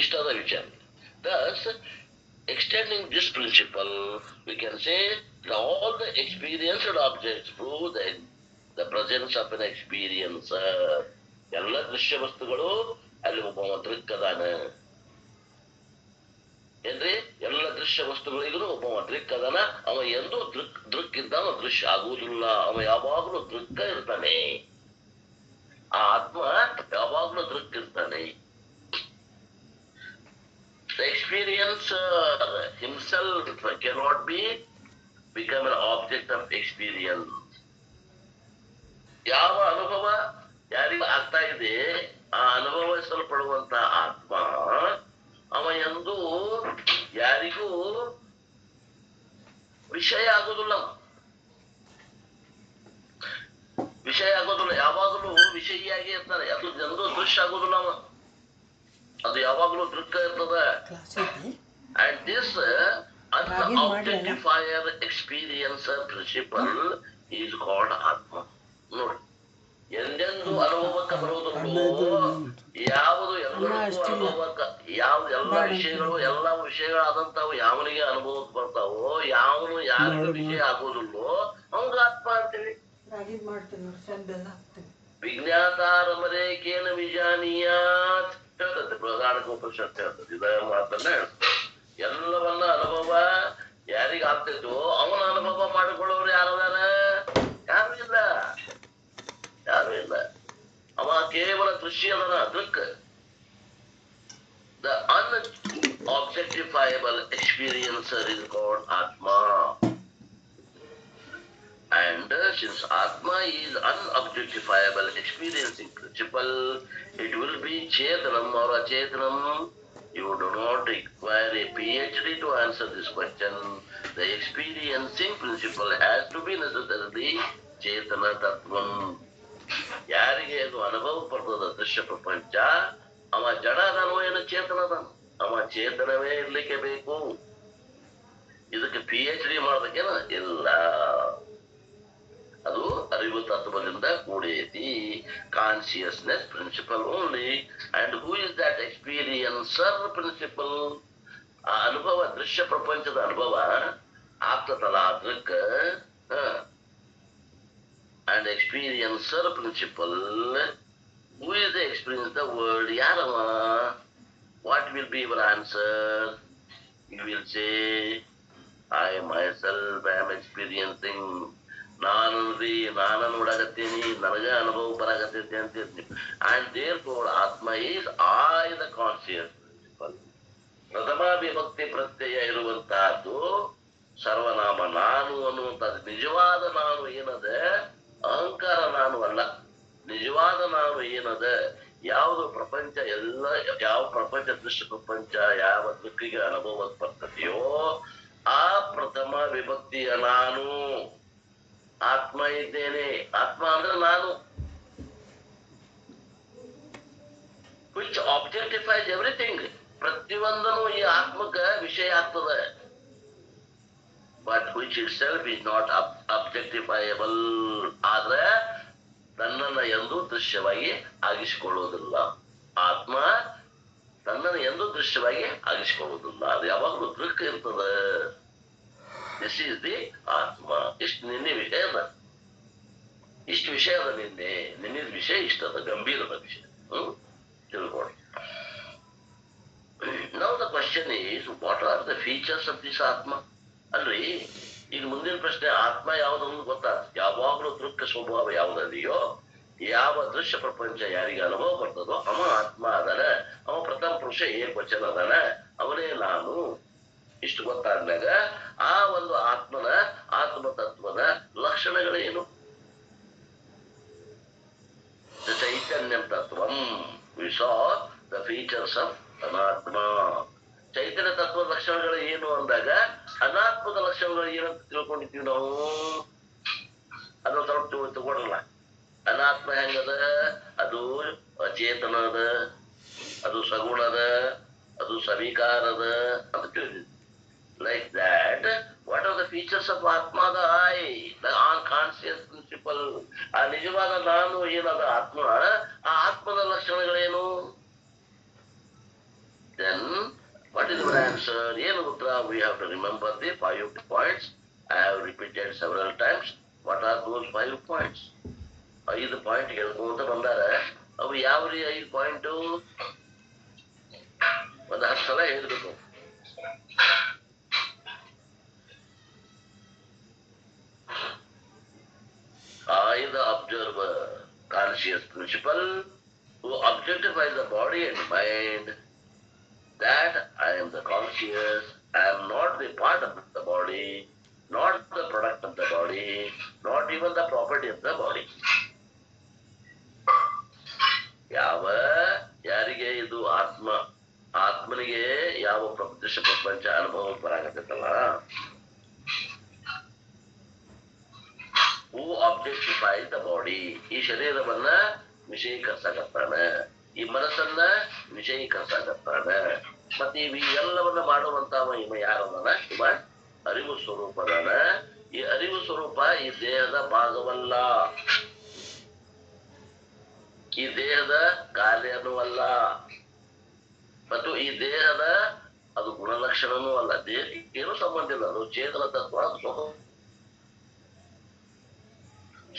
ಇಷ್ಟದ ವಿಚಾರ. Thus, extending this principle, we can say that all the experienced objects prove the presence of an experiencer. ಎಲ್ಲ ದೃಶ್ಯ ವಸ್ತುಗಳು ಅಲ್ಲಿ ಒಬ್ಬ ದೃಕ್ಕದಾನ ಏನ್ರಿ, ಎಲ್ಲ ದೃಶ್ಯ ವಸ್ತುಗಳಿಗೂ ಒಬ್ಬ ದೃಕ್ಕದಾನ. ಅವ ಎಂದೂ ದೃಕ್ಕಿದ್ದ ದೃಶ್ಯ ಆಗುವುದಿಲ್ಲ. ಅವ ಯಾವಾಗಲೂ ದೃಕ್ಕ ಇರ್ತಾನೆ. ಆ ಆತ್ಮ ಯಾವಾಗಲೂ ದೃಕ್ಕಿರ್ತಾನೆ. The experiencer himself cannot become an object of experience. ಯಾವ ಅನುಭವ ಯಾರಿಗೂ ಆಗ್ತಾ ಇದೆ, ಆ ಅನುಭವಿಸಲ್ಪಡುವಂತ ಆತ್ಮ ಅವ ಎಂದೂ ಯಾರಿಗೂ ವಿಷಯ ಆಗೋದಿಲ್ಲ. ವಿಷಯ ಆಗೋದಿಲ್ಲ, ಯಾವಾಗಲೂ ವಿಷಯಿಯಾಗಿ ಇರ್ತಾನೆ. ಅದು ಎಂದೂ ದೃಶ್ಯ ಆಗೋದಿಲ್ಲ. ಅವ ಅದು ಯಾವಾಗಲೂ ದೃಕ್ಕ ಇರ್ತದೆ. And this unobjectifier experiencer principle is called Atma. ನೋಡಿ, ಎಂದೆಂದು ಅನುಭವಕ್ಕೆ ಬರುವುದಿಲ್ಲೋ, ಯಾವುದು ಎಲ್ಲರಿಗೂ ಅನುಭವಕ್ಕೆ, ಯಾವ್ದು ಎಲ್ಲ ವಿಷಯಗಳಾದಂತಾವು ಯಾವನಿಗೆ ಅನುಭವಕ್ಕೆ ಬರ್ತಾವೋ, ಯಾವನು ಯಾರಿಗೂ ವಿಷಯ ಆಗೋದಿಲ್ಲೋ ಅವಂಗ ಆತ್ಮ ಅಂತೀವಿ. ವಿಜ್ಞಾತಾರಮರೆ ಕೇನ ವಿಜಾನೀಯಾತ್ ಹೇಳ್ತದೆ, ಬೃಹದಾರಣ್ಯಕೋಪನಿಷತ್ ಹೇಳ್ತದೆ. ಇದ ಮಾತನ್ನ ಹೇಳ್ತದೆ. ಎಲ್ಲವನ್ನ ಅನುಭವ ಯಾರಿಗ ಆಗ್ತಿದ್ದು ಅವನ ಅನುಭವ ಮಾಡಿಕೊಳ್ಳೋರು ಯಾರದಾರ? ಯಾರು ಇಲ್ಲ, ಯಾರು ಇಲ್ಲ. ಅವ ಕೇವಲ ದೃಶ್ಯ ಅದನ, ದೃಕ್. The unobjectifiable experiencer is called Atma. And since Atma is unobjectifiable experiencing principle, it will be Chetanam or Achetanam. You do not require a PhD to answer this question. The experiencing principle has to be necessarily Chetana Tattvam. ಯಾರಿಗೆ ಅದು ಅನುಭವ ಪಡ್ತದ ದೃಶ್ಯ ಪ್ರಪಂಚ, ಅವ ಜಡ ಅದಾನೋ ಏನೋ ಚೇತನ ಅದಾನ, ಅವ ಚೇತನವೇ ಇರ್ಲಿಕ್ಕೆ ಬೇಕು. ಇದಕ್ಕೆ PhD ಮಾಡ್ಬೇಕೇನ? ಇಲ್ಲ. ಅದು ಅರಿವು ತತ್ವದಿಂದ ಕೂಡೈತಿ. Consciousness principle only. And who is that experiencer principle? ಆ ಅನುಭವ, ದೃಶ್ಯ ಪ್ರಪಂಚದ ಅನುಭವ ಆಗ್ತದಲ್ಲ ಅದಕ್ಕ. And experiencer principle, who is the experience the world? ಯಾರವ? What will be your answer? You will say, I myself am experiencing. ನಾನು ನೋಡಾಕತ್ತೀನಿ, ನನಗ ಅನುಭವ ಬರಾಕತ್ತೈತಿ ಅಂತ ಇರ್ತೀನಿ. And therefore atma is I the conscious principle. ಪ್ರಥಮ ವಿಭಕ್ತಿ ಪ್ರತ್ಯಯ ಇರುವಂತಹದ್ದು ಸರ್ವನಾಮ ನಾನು ಅನ್ನುವಂಥದ್ದು. ನಿಜವಾದ ನಾನು ಏನದ? ಅಹಂಕಾರ ನಾನು ಅಲ್ಲ. ನಿಜವಾದ ನಾನು ಏನದ? ಯಾವುದು ಪ್ರಪಂಚ ಎಲ್ಲ, ಯಾವ ಪ್ರಪಂಚ ದೃಶ್ಯ ಪ್ರಪಂಚ ಯಾವ ದೃಕ್ಕಿಗೆ ಅನುಭವಕ್ಕೆ ಬರ್ತದೆಯೋ ಆ ಪ್ರಥಮ ವಿಭಕ್ತಿಯ ನಾನು ಆತ್ಮ ಇದ್ದೇನೆ. ಆತ್ಮ ಅಂದ್ರೆ ನಾನು. Which ಆಬ್ಜೆಕ್ಟಿಫೈಸ್ everything. ಪ್ರತಿಯೊಂದನು ಈ ಆತ್ಮಕ ವಿಷಯ ಆಗ್ತದೆ. But which itself is not objectifiable. ಆದ್ರೆ ತನ್ನನ್ನ ಎಂದೂ ದೃಶ್ಯವಾಗಿ ಆಗಿಸಿಕೊಳ್ಳುವುದಿಲ್ಲ. ಆತ್ಮ ತನ್ನನ್ನು ಎಂದೂ ದೃಶ್ಯವಾಗಿ ಆಗಿಸಿಕೊಳ್ಳುವುದಿಲ್ಲ. ಅದು ಯಾವಾಗಲೂ ದೃಕ್ ಇರ್ತದೆ. ದಿಸ್ ಈಸ್ ದಿ ಆತ್ಮ. ಇಷ್ಟು ನಿನ್ನೆ ವಿಷಯ ಅದ, ಇಷ್ಟು ವಿಷಯ ಅದ. ನಿನ್ನೆ ವಿಷಯ ಇಷ್ಟದ, ಗಂಭೀರದ ವಿಷಯ. ತಿಳ್ಕೊಳ್ಳಿ. Now the question is, what are the features of this ಆತ್ಮ? ಅಲ್ರಿ, ಈಗ ಮುಂದಿನ ಪ್ರಶ್ನೆ, ಆತ್ಮ ಯಾವ್ದೊಂದು ಗೊತ್ತಾ? ಯಾವಾಗಲೂ ದೃಕ್ಕ ಸ್ವಭಾವ ಯಾವುದದೆಯೋ, ಯಾವ ದೃಶ್ಯ ಪ್ರಪಂಚ ಯಾರಿಗೆ ಅನುಭವ ಬರ್ತದೋ ಅವ ಆತ್ಮ ಅದಾನ. ಅವ ಪ್ರಥಮ ಪುರುಷ ಏಕವಚನ ಅದಾನ, ಅವನೇ ನಾನು. ಇಷ್ಟು ಗೊತ್ತಾದ್ಮ್ಯಾಗ ಆ ಒಂದು ಆತ್ಮನ, ಆತ್ಮ ತತ್ವದ ಲಕ್ಷಣಗಳೇನು? The ಚೈತನ್ಯಂ ತತ್ವಂ. We saw the features of ಅನಾತ್ಮ. ಚೈತನ್ಯ ತತ್ವದ ಲಕ್ಷಣಗಳು ಏನು ಅಂದಾಗ ಅನಾತ್ಮದ ಲಕ್ಷಣಗಳು ಏನಂತ ತಿಳ್ಕೊಂಡಿದ್ದೀವಿ ನಾವು. ಅದನ್ನ ಸ್ವಲ್ಪ ತಗೊಳಲ್ಲ. ಅನಾತ್ಮ ಹೆಂಗದ? ಅದು ಅಚೇತನ ಅದ, ಅದು ಸಗುಣದ, ಅದು ಸವಿಕಾರದ ಅಂತ ತಿಳಿದಿದ್ವಿ. Like that, what are the features of Atma, the I, the unconscious principle? ಆ ನಿಜವಾದ ನಾನು ಏನದ ಆತ್ಮ, ಆ ಆತ್ಮದ ಲಕ್ಷಣಗಳೇನು? Then we have to remember the 5 points. I have repeated several times. What are those 5 points? 5 point ಹೇಳ್ಕೊಂತ ಬಂದಾರ. ಅವು ಯಾವ್ರಿ 5 ಪಾಯಿಂಟು? ಒಂದು 10 ಸಲ ಹೇಳ್ಬೇಕು. I, the observer, conscious principle, who objectifies the body and mind, that I am the conscious, I am not the part of the body, not the product of the body, not even the property of the body. ಯಾರಿಗೆ ಇದು ಆತ್ಮನಿಗೆ ಯಾವ ಪ್ರಪಂಚ ಅನುಭವ ಬರಾಗತ್ತಲ್ಲ, ಹೂ ಆಬ್ಜೆಕ್ಟಿಫೈಸ್ the body, ಈ ಶರೀರವನ್ನ ವಿಷಯೀಕರಿಸಾಕತ್ತಾನ, ಈ ಮನಸ್ಸನ್ನ ವಿಷಯೀಕರಿಸಾಕತ್ತಾನ. ಮತ್ತೆ ಇವೆಲ್ಲವನ್ನ ಮಾಡುವಂತವ ಇವ ಯಾರವನ? ಇವ ಅರಿವು ಸ್ವರೂಪದಾನ. ಈ ಅರಿವು ಸ್ವರೂಪ ಈ ದೇಹದ ಭಾಗವಲ್ಲ, ಈ ದೇಹದ ಕಾರ್ಯನೂ ಅಲ್ಲ, ಮತ್ತು ಈ ದೇಹದ ಅದು ಗುಣಲಕ್ಷಣನೂ ಅಲ್ಲ. ದೇಹಕ್ಕೆ ಏನೂ ಸಂಬಂಧ ಇಲ್ಲ, ಅದು ಚೇತನ ತತ್ವ.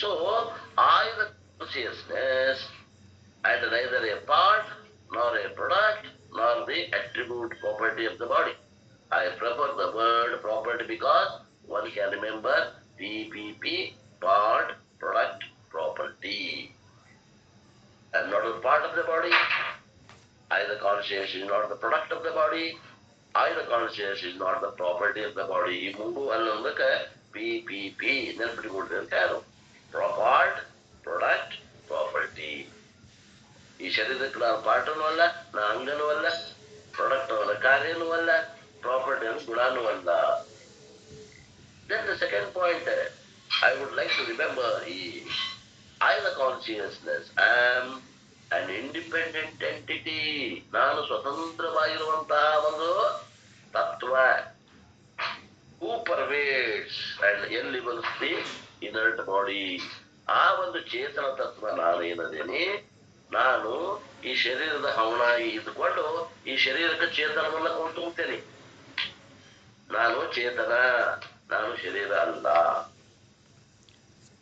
So, I, the consciousness, and neither a part, nor a product, nor the attribute property of the body. I prefer the word property because one can remember PPP, part, product, property. I am not a part of the body. I, the conscious, is not the product of the body. I, the conscious, is not the property of the body. ಈ ಮೂರು ಅನ್ನೋದಕ್ಕೆ PPP ನೆನಪಿಟ್ಕೊಳ್ರಿ ಅಂತ ಯಾರು? Part, product, property. ಈ ಶರೀರಕ್ಕೆ ನಾನು ಪಾರ್ಟನೂ ಅಲ್ಲ, ನಾ ಅಂಗನೂ ಅಲ್ಲ, ಪ್ರಾಡಕ್ಟ್ ಅಲ್ಲ, ಕಾರ್ಯನೂ ಅಲ್ಲ, ಪ್ರಾಪರ್ಟಿ ಅನ್ನು ಗುಣನೂ ಅಲ್ಲ. Then the second point I would like to remember is, I, the consciousness, am an independent entity. ನಾನು ಸ್ವತಂತ್ರವಾಗಿರುವಂತಹ ಒಂದು ತತ್ವ. Who pervades and enlivens the inert body. ಆ ಒಂದು ಚೇತನ ತತ್ವ ನಾನೇನದೇನೆ, ನಾನು ಈ ಶರೀರದ ಹವನಾಗಿ ಇದ್ದುಕೊಂಡು ಈ ಶರೀರಕ್ಕೆ ಚೇತನವನ್ನ ಕೊಂಡ್ತೇನೆ. ನಾನು ಚೇತನ, ನಾನು ಶರೀರ ಅಲ್ಲ.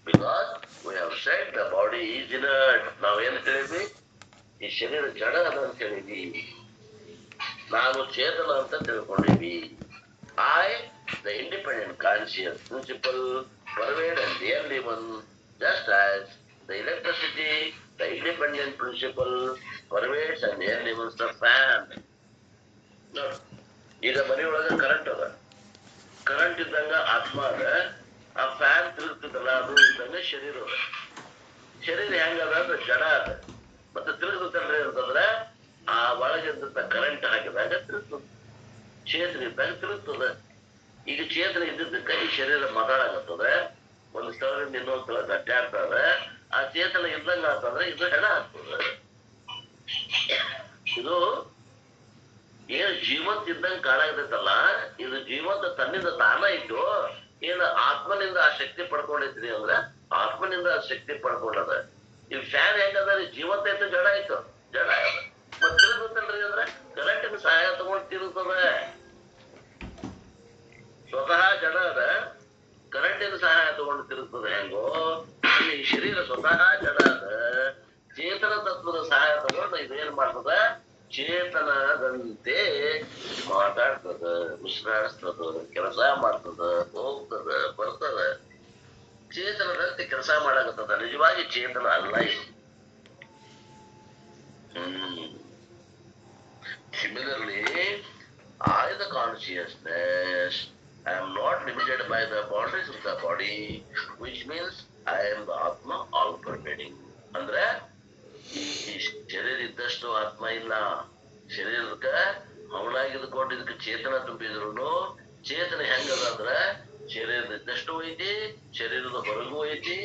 Because we have said the body is inert. ನಾವೇನು ಹೇಳಿದ್ವಿ? ಈ ಶರೀರ ಜಡ ಅದ ಅಂತ ಹೇಳಿದ್ವಿ. ನಾನು ಚೇತನ ಅಂತ ತಿಳ್ಕೊಂಡಿದ್ವಿ. I, the independent conscious principle, pervade and enliven, just as the electricity, the independent principle, pervades and enlivens the fan. ಈಗ ಮನೆಯೊಳಗೆ ಕರೆಂಟ್ ಅದ, ಕರೆಂಟ್ ಇದ್ದಂಗ ಆತ್ಮ ಅದ, ಆ ಫ್ಯಾನ್ ತಿರುಗ್ತದಲ್ಲ ಅದು ಇದ್ದಂಗ ಶರೀರ ಅದ. ಶರೀರ ಹೆಂಗದ ಅಂದ್ರೆ ಜಡ ಅದ, ಮತ್ತೆ ತಿರುಗ್ತಲ್ರಿ ಅಂತಂದ್ರೆ ಆ ಒಳಗಿದ್ದ ಕರೆಂಟ್ ಹಾಕಿದಾಗ ತಿರುಗ್ತದ, ಚೇತನ ಇದ್ದಾಗ ತಿರುಗ್ತದ. ಈಗ ಚೇತನ ಇದ್ದಿದ್ದಕ್ಕೆ ಈ ಶರೀರ ಮಾತಾಡಕತ್ತದ, ಒಂದು ಸ್ಥಳದಿಂದ ಇನ್ನೊಂದು ಸ್ಥಳ ಅಡ್ಡಾಡ್ತದ. ಆ ಚೇತನ ಇದ್ದಂಗ ಅಂತಂದ್ರೆ ಇದು ಹೆಣ ಆಗ್ತದ. ಇದು ಏನು ಜೀವಂತ ಇದ್ದಂಗೆ ಕಾಣಾಗತ್ತಲ್ಲ, ಇದು ಜೀವಂತ ತನ್ನಿಂದ ತಾನ ಇದ್ದು ಏನು ಆತ್ಮನಿಂದ ಆ ಶಕ್ತಿ ಪಡ್ಕೊಂಡೈತ್ರಿ ಅಂದ್ರೆ ಆತ್ಮನಿಂದ ಆ ಶಕ್ತಿ ಪಡ್ಕೊಂಡದ. ಈ ಫ್ಯಾನ್ ಹೆಂಗದ? ಜೀವಂತ ಇತ್ತು, ಜಡ ಆಯ್ತು, ಜಡ ಆಗದ. ಮತ್ ತಿರುಗುತ್ತಲ್ರಿ ಅಂದ್ರೆ ಕರೆಂಟಿನ ಸಹಾಯ ತಗೊಂಡು ತಿರುಗ್ತದ. ಸ್ವತಃ ಜಡ ಅದ, ಕರೆಂಟಿನ ಸಹಾಯ ತಗೊಂಡು ತಿರುಗ್ತದೆ. ಹೆಂಗೋ ಈ ಶರೀರ ಸ್ವತಃ ಜಡ ಅದ, ಚೇತನ ತತ್ವದ ಸಹಾಯ ತಗೊಂಡು ಇದೇನ್ ಮಾಡ್ತದ? ಚೇತನದಂತೆ ಮಾತಾಡ್ತದ, ಉಸಿರಾಡಿಸ್ತದ, ಕೆಲಸ ಮಾಡ್ತದ, ಹೋಗ್ತದ, ಬರ್ತದ. ಚೇತನದಂತೆ ಕೆಲಸ ಮಾಡಾಕತ್ತದ. ನಿಜವಾಗಿ ಚೇತನ ಅಲ್ಲ ಇದು. Similarly, I, the consciousness, I am not limited by the boundaries of the body, which means I am the Atma, all pervading. ಅಂದ್ರೆ ಈ ಶರೀರ ಇದ್ದಷ್ಟು ಆತ್ಮ ಇಲ್ಲ. ಶರೀರಕ್ಕೆ ಅವನಾಗಿದ್ದುಕೊಂಡು ಇದಕ್ಕೆ ಚೇತನ ತುಂಬಿದ್ರು ಚೇತನ ಹೆಂಗದ ಅಂದ್ರ ಶರೀರದ ಇದ್ದಷ್ಟು ಐತಿ, ಶರೀರದ ಹೊರಗೂ ಐತಿ.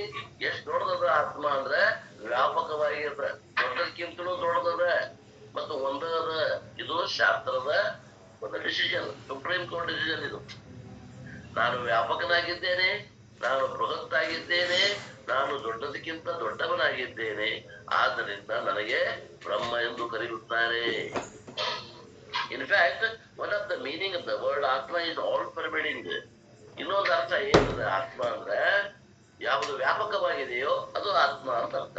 ಎಷ್ಟು ದೊಡ್ಡದ ಆತ್ಮ ಅಂದ್ರೆ ವ್ಯಾಪಕವಾಗಿ ಅದ, ದೊಡ್ಡದಕ್ಕಿಂತಲೂ ದೊಡ್ಡದದ ಮತ್ತು ಒಂದದ. ಇದು ಶಾಸ್ತ್ರದ ಒಂದು ಡಿಸಿಷನ್, ಸುಪ್ರೀಂ ಕೋರ್ಟ್ ಡಿಸಿಷನ್ ಇದು. ನಾನು ವ್ಯಾಪಕನಾಗಿದ್ದೇನೆ, ನಾನು ಬೃಹತ್ತಾಗಿದ್ದೇನೆ, ನಾನು ದೊಡ್ಡದಕ್ಕಿಂತ ದೊಡ್ಡವನಾಗಿದ್ದೇನೆ, ಆದ್ದರಿಂದ ನನಗೆ ಬ್ರಹ್ಮ ಎಂದು ಕರೆಯುತ್ತಾರೆ. In fact, one of the the meaning of the word Atma is all pervading. ಇನ್ನೊಂದು ಅರ್ಥ ಏನಿದೆ ಆತ್ಮ ಅಂದ್ರೆ ಯಾವುದು ವ್ಯಾಪಕವಾಗಿದೆಯೋ ಅದು ಆತ್ಮ ಅಂತ ಅರ್ಥ.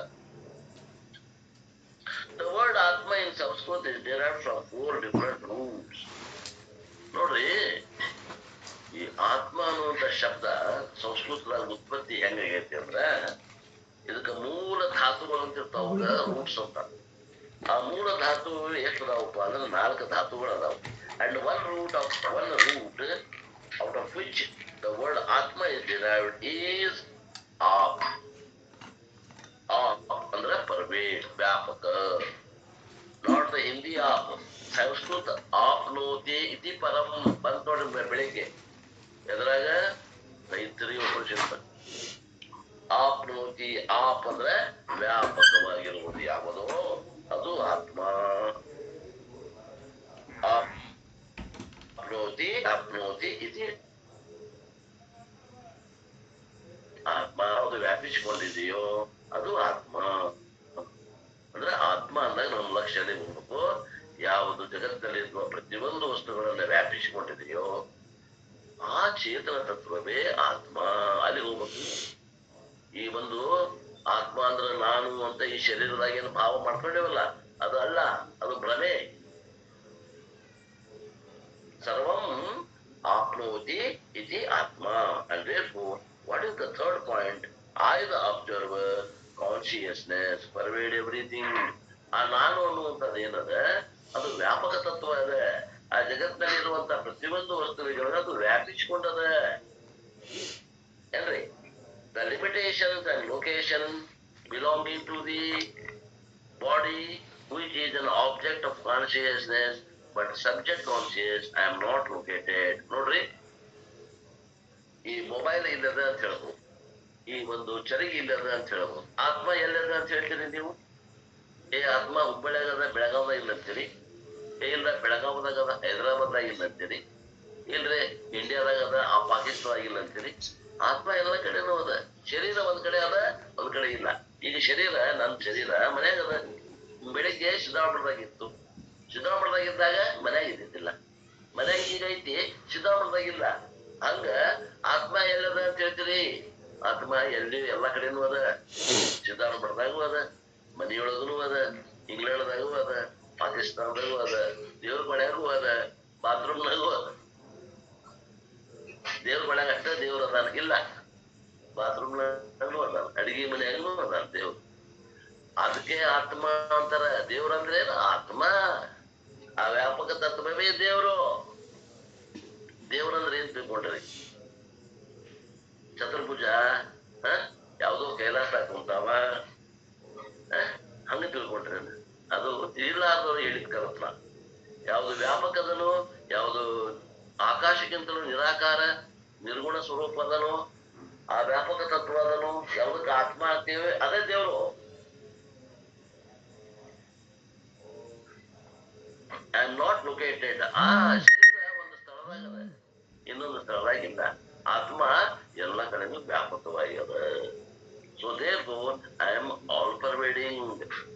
The word Atma in Sanskrit is derived from 4 different roots. ನೋಡ್ರಿ, ಈ ಆತ್ಮ ಅನ್ನುವಂತ ಶಬ್ದ ಸಂಸ್ಕೃತದಾಗ ಉತ್ಪತ್ತಿ ಹೆಂಗಾಗೈತಿ ಅಂದ್ರ ಇದಕ್ಕೆ ಮೂಲ ಧಾತುಗಳು ಅಂತ ಇರ್ತಾವ, ರೂಟ್ಸ್ ಅಂತ. ಆ ಮೂಲ ಧಾತು ಎಷ್ಟು ಅದಾವಪ್ಪ ಅಂದ್ರೆ 4 ಧಾತುಗಳು ಅದಾವ. And one root out of which the word Atma is derived is Aap. Aap ಅಂದ್ರೆ pervade, ವ್ಯಾಪಕ. Not the Hindi Aap. ಸಂಸ್ಕೃತ ಆಪ್ನೋತಿ ಇತಿ ಪರಂ ಬಂತ ನೋಡ್ರಿ ಬೆಳಿಗ್ಗೆ ಎದ್ರಾಗ ರೈತರಿ ಉಪನಿಷತ್. ಆಪ್ನೋತಿ, ಆಪ್ ಅಂದ್ರೆ ವ್ಯಾಪಕವಾಗಿರುವುದು ಯಾವುದೋ ಅದು ಆತ್ಮ. ಆಪ್ನೋತಿ ಆಪ್ನೋತಿ ಇತಿ ಆತ್ಮ ಯಾವುದು ವ್ಯಾಪಿಸಿಕೊಂಡಿದೆಯೋ ಅದು ಆತ್ಮ. ಅಂದ್ರೆ ಆತ್ಮ ಅಂದಾಗ ನಮ್ಮ ಲಕ್ಷ್ಯದಲ್ಲಿ ಹೋಗ್ಬೇಕು, ಯಾವುದು ಜಗತ್ತಿನಲ್ಲಿರುವ ಪ್ರತಿಯೊಂದು ವಸ್ತುಗಳನ್ನ ವ್ಯಾಪಿಸಿಕೊಂಡಿದೆಯೋ ಆ ಚೇತನ ತತ್ವವೇ ಆತ್ಮ. ಅಲ್ಲಿ ಹೋಗ್ಬೇಕು. ಈ ಒಂದು ಆತ್ಮ ಅಂದ್ರೆ ನಾನು ಅಂತ ಈ ಶರೀರದಾಗ ಏನು ಭಾವ ಮಾಡ್ಕೊಂಡೇವಲ್ಲ ಅದು ಅಲ್ಲ, ಅದು ಭ್ರಮೆ. ಸರ್ವಂ ಆಪ್ನೋತಿ ಇತಿ ಆತ್ಮ. And therefore, what is the third point? I, the observer, consciousness, pervade everything. ಆ ನಾನು ಅನ್ನುವಂಥದ್ದು ಏನದ ಅದು ವ್ಯಾಪಕ ತತ್ವ ಅದ. ಆ ಜಗತ್ತಿನಲ್ಲಿರುವಂತ ಪ್ರತಿಯೊಂದು ವಸ್ತುವಿಗಳಿಗೆ ಅದು ವ್ಯಾಪಿಸಿಕೊಂಡದ ಏನ್ರಿ. The limitations and location belonging to the body, which is an object of consciousness, but subject conscious, I am not located. ನೋಡ್ರಿ, ಈ ಮೊಬೈಲ್ ಇಲ್ಲದ ಅಂತ ಹೇಳ್ಬೋದು, ಈ ಒಂದು ಚರಿಗೆ ಇಲ್ಲದ ಅಂತ ಹೇಳ್ಬೋದು. ಆತ್ಮ ಎಲ್ಲದ ಅಂತ ಹೇಳ್ತೀರಿ ನೀವು? ಆತ್ಮ ಹುಬ್ಬಳ್ಳಿಯಾಗದ, ಬೆಳಗಾವದಾಗ ಇಲ್ಲ ಅಂತೀರಿ. ಇಲ್ಲ ಬೆಳಗಾವದಾಗ ಅದ, ಹೈದರಾಬಾದ್ದಾಗ ಇಲ್ಲ ಅಂತೀರಿ. ಇಲ್ರಿ ಇಂಡಿಯಾದಾಗ ಅದ, ಆ ಪಾಕಿಸ್ತಾನದಾಗ ಇಲ್ಲ ಅಂತೀರಿ. ಆತ್ಮ ಎಲ್ಲ ಕಡೆನೂ ಅದ. ಶರೀರ ಒಂದ್ ಕಡೆ ಅದ, ಒಂದ್ ಕಡೆ ಇಲ್ಲ. ಈಗ ಶರೀರ, ನನ್ನ ಶರೀರ ಮನ್ಯಾಗ ಅದ. ಬೆಳಿಗ್ಗೆ ಸಿದ್ದಾಮಠದಾಗಿತ್ತು, ಸಿದ್ದಾಮಠದಾಗಿದ್ದಾಗ ಮನ್ಯಾಗ ಇದ್ದಿದ್ದಿಲ್ಲ. ಮನ್ಯಾಗ ಈಗ ಐತಿ, ಸಿದ್ದಾಮಠದಾಗಿಲ್ಲ. ಹಂಗ ಆತ್ಮ ಎಲ್ಲದ ಅಂತ ಹೇಳ್ತೀರಿ? ಆತ್ಮ ಎಲ್ಲಿ ಎಲ್ಲಾ ಕಡೆನೂ ಅದ. ಸಿದ್ದಾಮಠದಾಗೂ ಅದ, ಮನೆಯೊಳಗೂ ಅದ, ಇಂಗ್ಲೆಂಡ್ದಾಗೂ ಅದ, ಪಾಕಿಸ್ತಾನದಾಗೂ ಅದ, ದೇವ್ರ ಮನ್ಯಾಗೂ ಅದ, ಬಾತ್ರೂಮ್ನಾಗೂ ಅದ. ದೇವ್ರ ಮನ್ಯಾಗ ಅಷ್ಟ ದೇವ್ರ ಅದಾನ ಇಲ್ಲ, ಬಾತ್ರೂಮ್ನಾಗೂ ಅದಾನ, ಅಡಿಗೆ ಮನ್ಯಾಗೂ ಅದಾನ ದೇವ್ರು. ಅದಕ್ಕೆ ಆತ್ಮ ಅಂತಾರ. ದೇವ್ರಂದ್ರೆ ಏನು? ಆತ್ಮ. ಆ ವ್ಯಾಪಕ ತತ್ವವೇ ದೇವ್ರು. ದೇವ್ರಂದ್ರೆ ಏನ್ ತಿಳ್ಕೊಂಡ್ರಿ? ಚತುರ್ಭುಜ, ಯಾವ್ದೋ ಕೈಲಾಸ ಹಾಕೊಂತಾವ ಹಂಗ ತಿಳ್ಕೊಂಡ್ರಿ? ಅದು ತಿಳಿಲಾರ್ದವ್ರು ಹೇಳಿದ ಕಲ್ಪನಾ. ಯಾವುದು ವ್ಯಾಪಕದನು, ಯಾವುದು ಆಕಾಶಕ್ಕಿಂತಲೂ ನಿರಾಕಾರ ನಿರ್ಗುಣ ಸ್ವರೂಪ ಅದನು, ಆ ವ್ಯಾಪಕ ತತ್ವ ಅದನು, ಯಾವ್ದಕ್ಕೆ ಆತ್ಮ ಆಗ್ತೇವೆ ಅದೇ ದೇವ್ರು. I am not located. ಆ ಶರೀರ ಒಂದು ಸ್ಥಳದಾಗದ, ಇನ್ನೊಂದು ಸ್ಥಳದಾಗಿಲ್ಲ. ಆತ್ಮ ಎಲ್ಲ ಕಡೆನೂ ವ್ಯಾಪಕವಾಗಿ ಅದ. So therefore I am all pervading.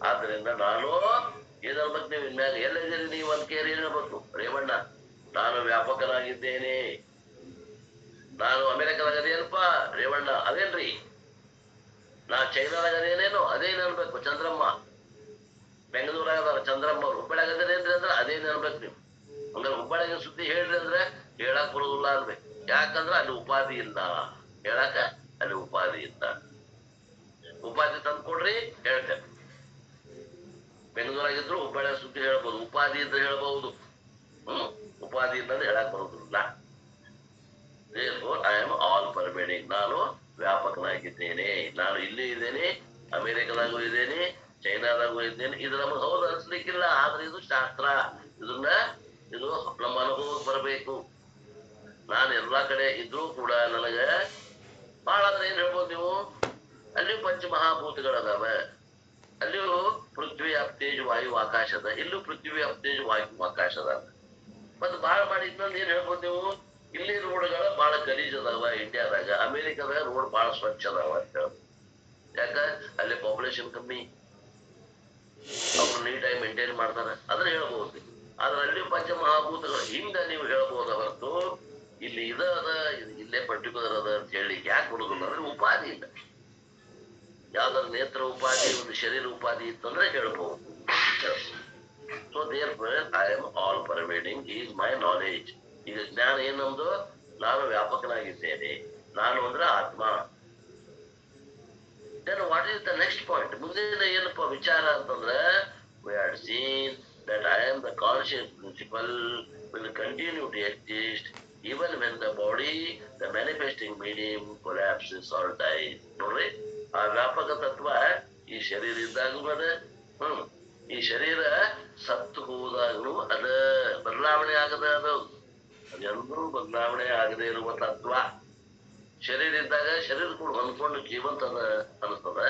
ಆದ್ರಿಂದ ನಾನು ಏನ್ಬೇಕು? ನೀವು ಇನ್ಮ್ಯಾಗ ಎಲ್ಲಿದ್ದೀರಿ ನೀವು ಒಂದ್ ಕೇರಿ ಹೇಳ್ಬೇಕು. ರೇವಣ್ಣ, ನಾನು ವ್ಯಾಪಕನಾಗಿದ್ದೇನೆ. ನಾನು ಅಮೆರಿಕದಾಗ ಅದೇನಪ್ಪ ರೇವಣ್ಣ, ಅದೇನ್ರಿ? ನಾ ಚೈನಾದಾಗ ಅದೇನೇನು ಅದೇನ್ ಅನ್ಬೇಕು. ಚಂದ್ರಮ್ಮ ಬೆಂಗಳೂರಾಗ ಚಂದ್ರಮ್ಮ ಅವ್ರು ಹುಬ್ಬಳ್ಳಿಯಾಗ ಅದೇನೇನ್ರಿ ಅಂದ್ರೆ ಅದೇನ್ ಅನ್ಬೇಕು ನೀವು. ಹಂಗಾರೆ ಹುಬ್ಬಳ್ಳಿಯಾಗ ಸುದ್ದಿ ಹೇಳ್ರಿ ಅಂದ್ರೆ ಹೇಳಕ್ ಬರೋದಿಲ್ಲ ಅನ್ಬೇಕು. ಯಾಕಂದ್ರ ಅಲ್ಲಿ ಉಪಾಧಿ ಇಲ್ಲ. ಹೇಳಕ ಅಲ್ಲಿ ಉಪಾಧಿ ಇಲ್ಲ. ಉಪಾಧಿ ತಂದು ಕೊಡ್ರಿ ಹೇಳ್ತೇನೆ. ಬೆಂಗಳೂರಾಗಿದ್ರು ಹುಬ್ಬಳ್ಳಿಯಾಗ ಸುದ್ದಿ ಹೇಳ್ಬೋದು, ಉಪಾಧಿ ಇದ್ರೆ ಹೇಳ್ಬಹುದು. ಉಪಾಧಿ ಇಲ್ಲಂದ್ರೆ ಹೇಳಕ್ ಬರೋದಿಲ್ಲ. Therefore I am all pervading. ನಾನು ವ್ಯಾಪಕನಾಗಿದ್ದೇನೆ. ನಾನು ಇಲ್ಲಿ ಇದ್ದೇನೆ, ಅಮೆರಿಕದಾಗೂ ಇದ್ದೇನೆ, ಚೈನಾದಾಗೂ ಇದ್ದೇನೆ. ಇದು ನಮಗೆ ಹೌದು ಅನ್ಸ್ಲಿಕ್ಕಿಲ್ಲ, ಆದ್ರೆ ಇದು ಶಾಸ್ತ್ರ. ಇದು ನಮ್ಮ ಅನುಭವಕ್ಕೆ ಬರಬೇಕು. ನಾನು ಎಲ್ಲಾ ಕಡೆ ಇದ್ರೂ ಕೂಡ ನನಗ ಬಹಳ ಅಂದ್ರೆ ಏನ್ ಹೇಳ್ಬೋದು ನೀವು? ಅಲ್ಲಿ ಪಂಚಮಹಾಭೂತಗಳದಾವ. ಅಲ್ಲಿಯೂ ಪೃಥ್ವಿ ಅಪ್ತೇಜ್ ವಾಯು ಆಕಾಶ ಅದ. ಇಲ್ಲೂ ಪೃಥ್ವಿ ಅಪ್ತೇಜ್ ವಾಯು ಆಕಾಶ ಅದ. ಮತ್ ಬಾಳ್ ಮಾಡಿ ಇನ್ನೊಂದು ಏನ್ ಹೇಳ್ಬೋದು ನೀವು? ಇಲ್ಲಿ ರೋಡ್ಗಳ ಬಹಳ ಗಲೀಜ್ ಅದಾವ ಇಂಡಿಯಾದಾಗ, ಅಮೆರಿಕದಾಗ ರೋಡ್ ಬಹಳ ಸ್ವಚ್ಛ ಅದಾವ ಅಂತ ಹೇಳ್ಬೋದು. ಯಾಕ? ಅಲ್ಲಿ ಪಾಪ್ಯುಲೇಷನ್ ಕಮ್ಮಿ, ಅವ್ರು ನೀಟಾಗಿ ಮೇಂಟೈನ್ ಮಾಡ್ತಾರ. ಅದನ್ನ ಹೇಳ್ಬೋದು. ಅದರಲ್ಲಿ ಪಂಚಮಹಾಭೂತಗಳು ಹಿಂಗ ನೀವು ಹೇಳ್ಬೋದ ಹೊರತು ಇಲ್ಲಿ ಇದ ಅದ ಇಲ್ಲೇ ಪರ್ಟಿಕ್ಯುಲರ್ ಅದ ಅಂತ ಹೇಳಿ ಯಾಕೆ ಕೊಡುದಿಲ್ಲ ಅಂದ್ರೆ ಉಪಾಧಿ ಇಲ್ಲ. ಯಾವ್ದಾರ ನೇತ್ರ ಉಪಾಧಿ ಒಂದು ಶರೀರ ಉಪಾಧಿ ಇತ್ತಂದ್ರೆ ಹೇಳ್ಬಹುದು. So there I am all pervading is my knowledge. ಈಗ ಜ್ಞಾನ ಏನೊಂದು ನಾನು ವ್ಯಾಪಕನಾಗಿದ್ದೇನೆ, ನಾನು ಅಂದ್ರೆ ಆತ್ಮ. Then what is the next point? ಮುಂದಿನ ಏನಪ್ಪ ವಿಚಾರ ಅಂತಂದ್ರೆ we had seen that I am the conscious principle will continue to exist even when the body, the manifesting medium collapses or dies. ನೋಡ್ರಿ, ಆ ವ್ಯಾಪಕ ತತ್ವ ಈ ಶರೀರ ಇದ್ದಾಗೂ ಅದ, ಈ ಶರೀರ ಸತ್ತು ಹೋದಾಗೂ ಅದ, ಬದಲಾವಣೆ ಆಗದ ಅದು. ಅದೆಲ್ಲರೂ ಬದಲಾವಣೆ ಆಗದೆ ಇರುವ ತತ್ವ. ಶರೀರ ಇದ್ದಾಗ ಶರೀರ ಕೂಡ ಹೊಂದ್ಕೊಂಡು ಜೀವಂತ ಅದ ಅನಿಸ್ತದ.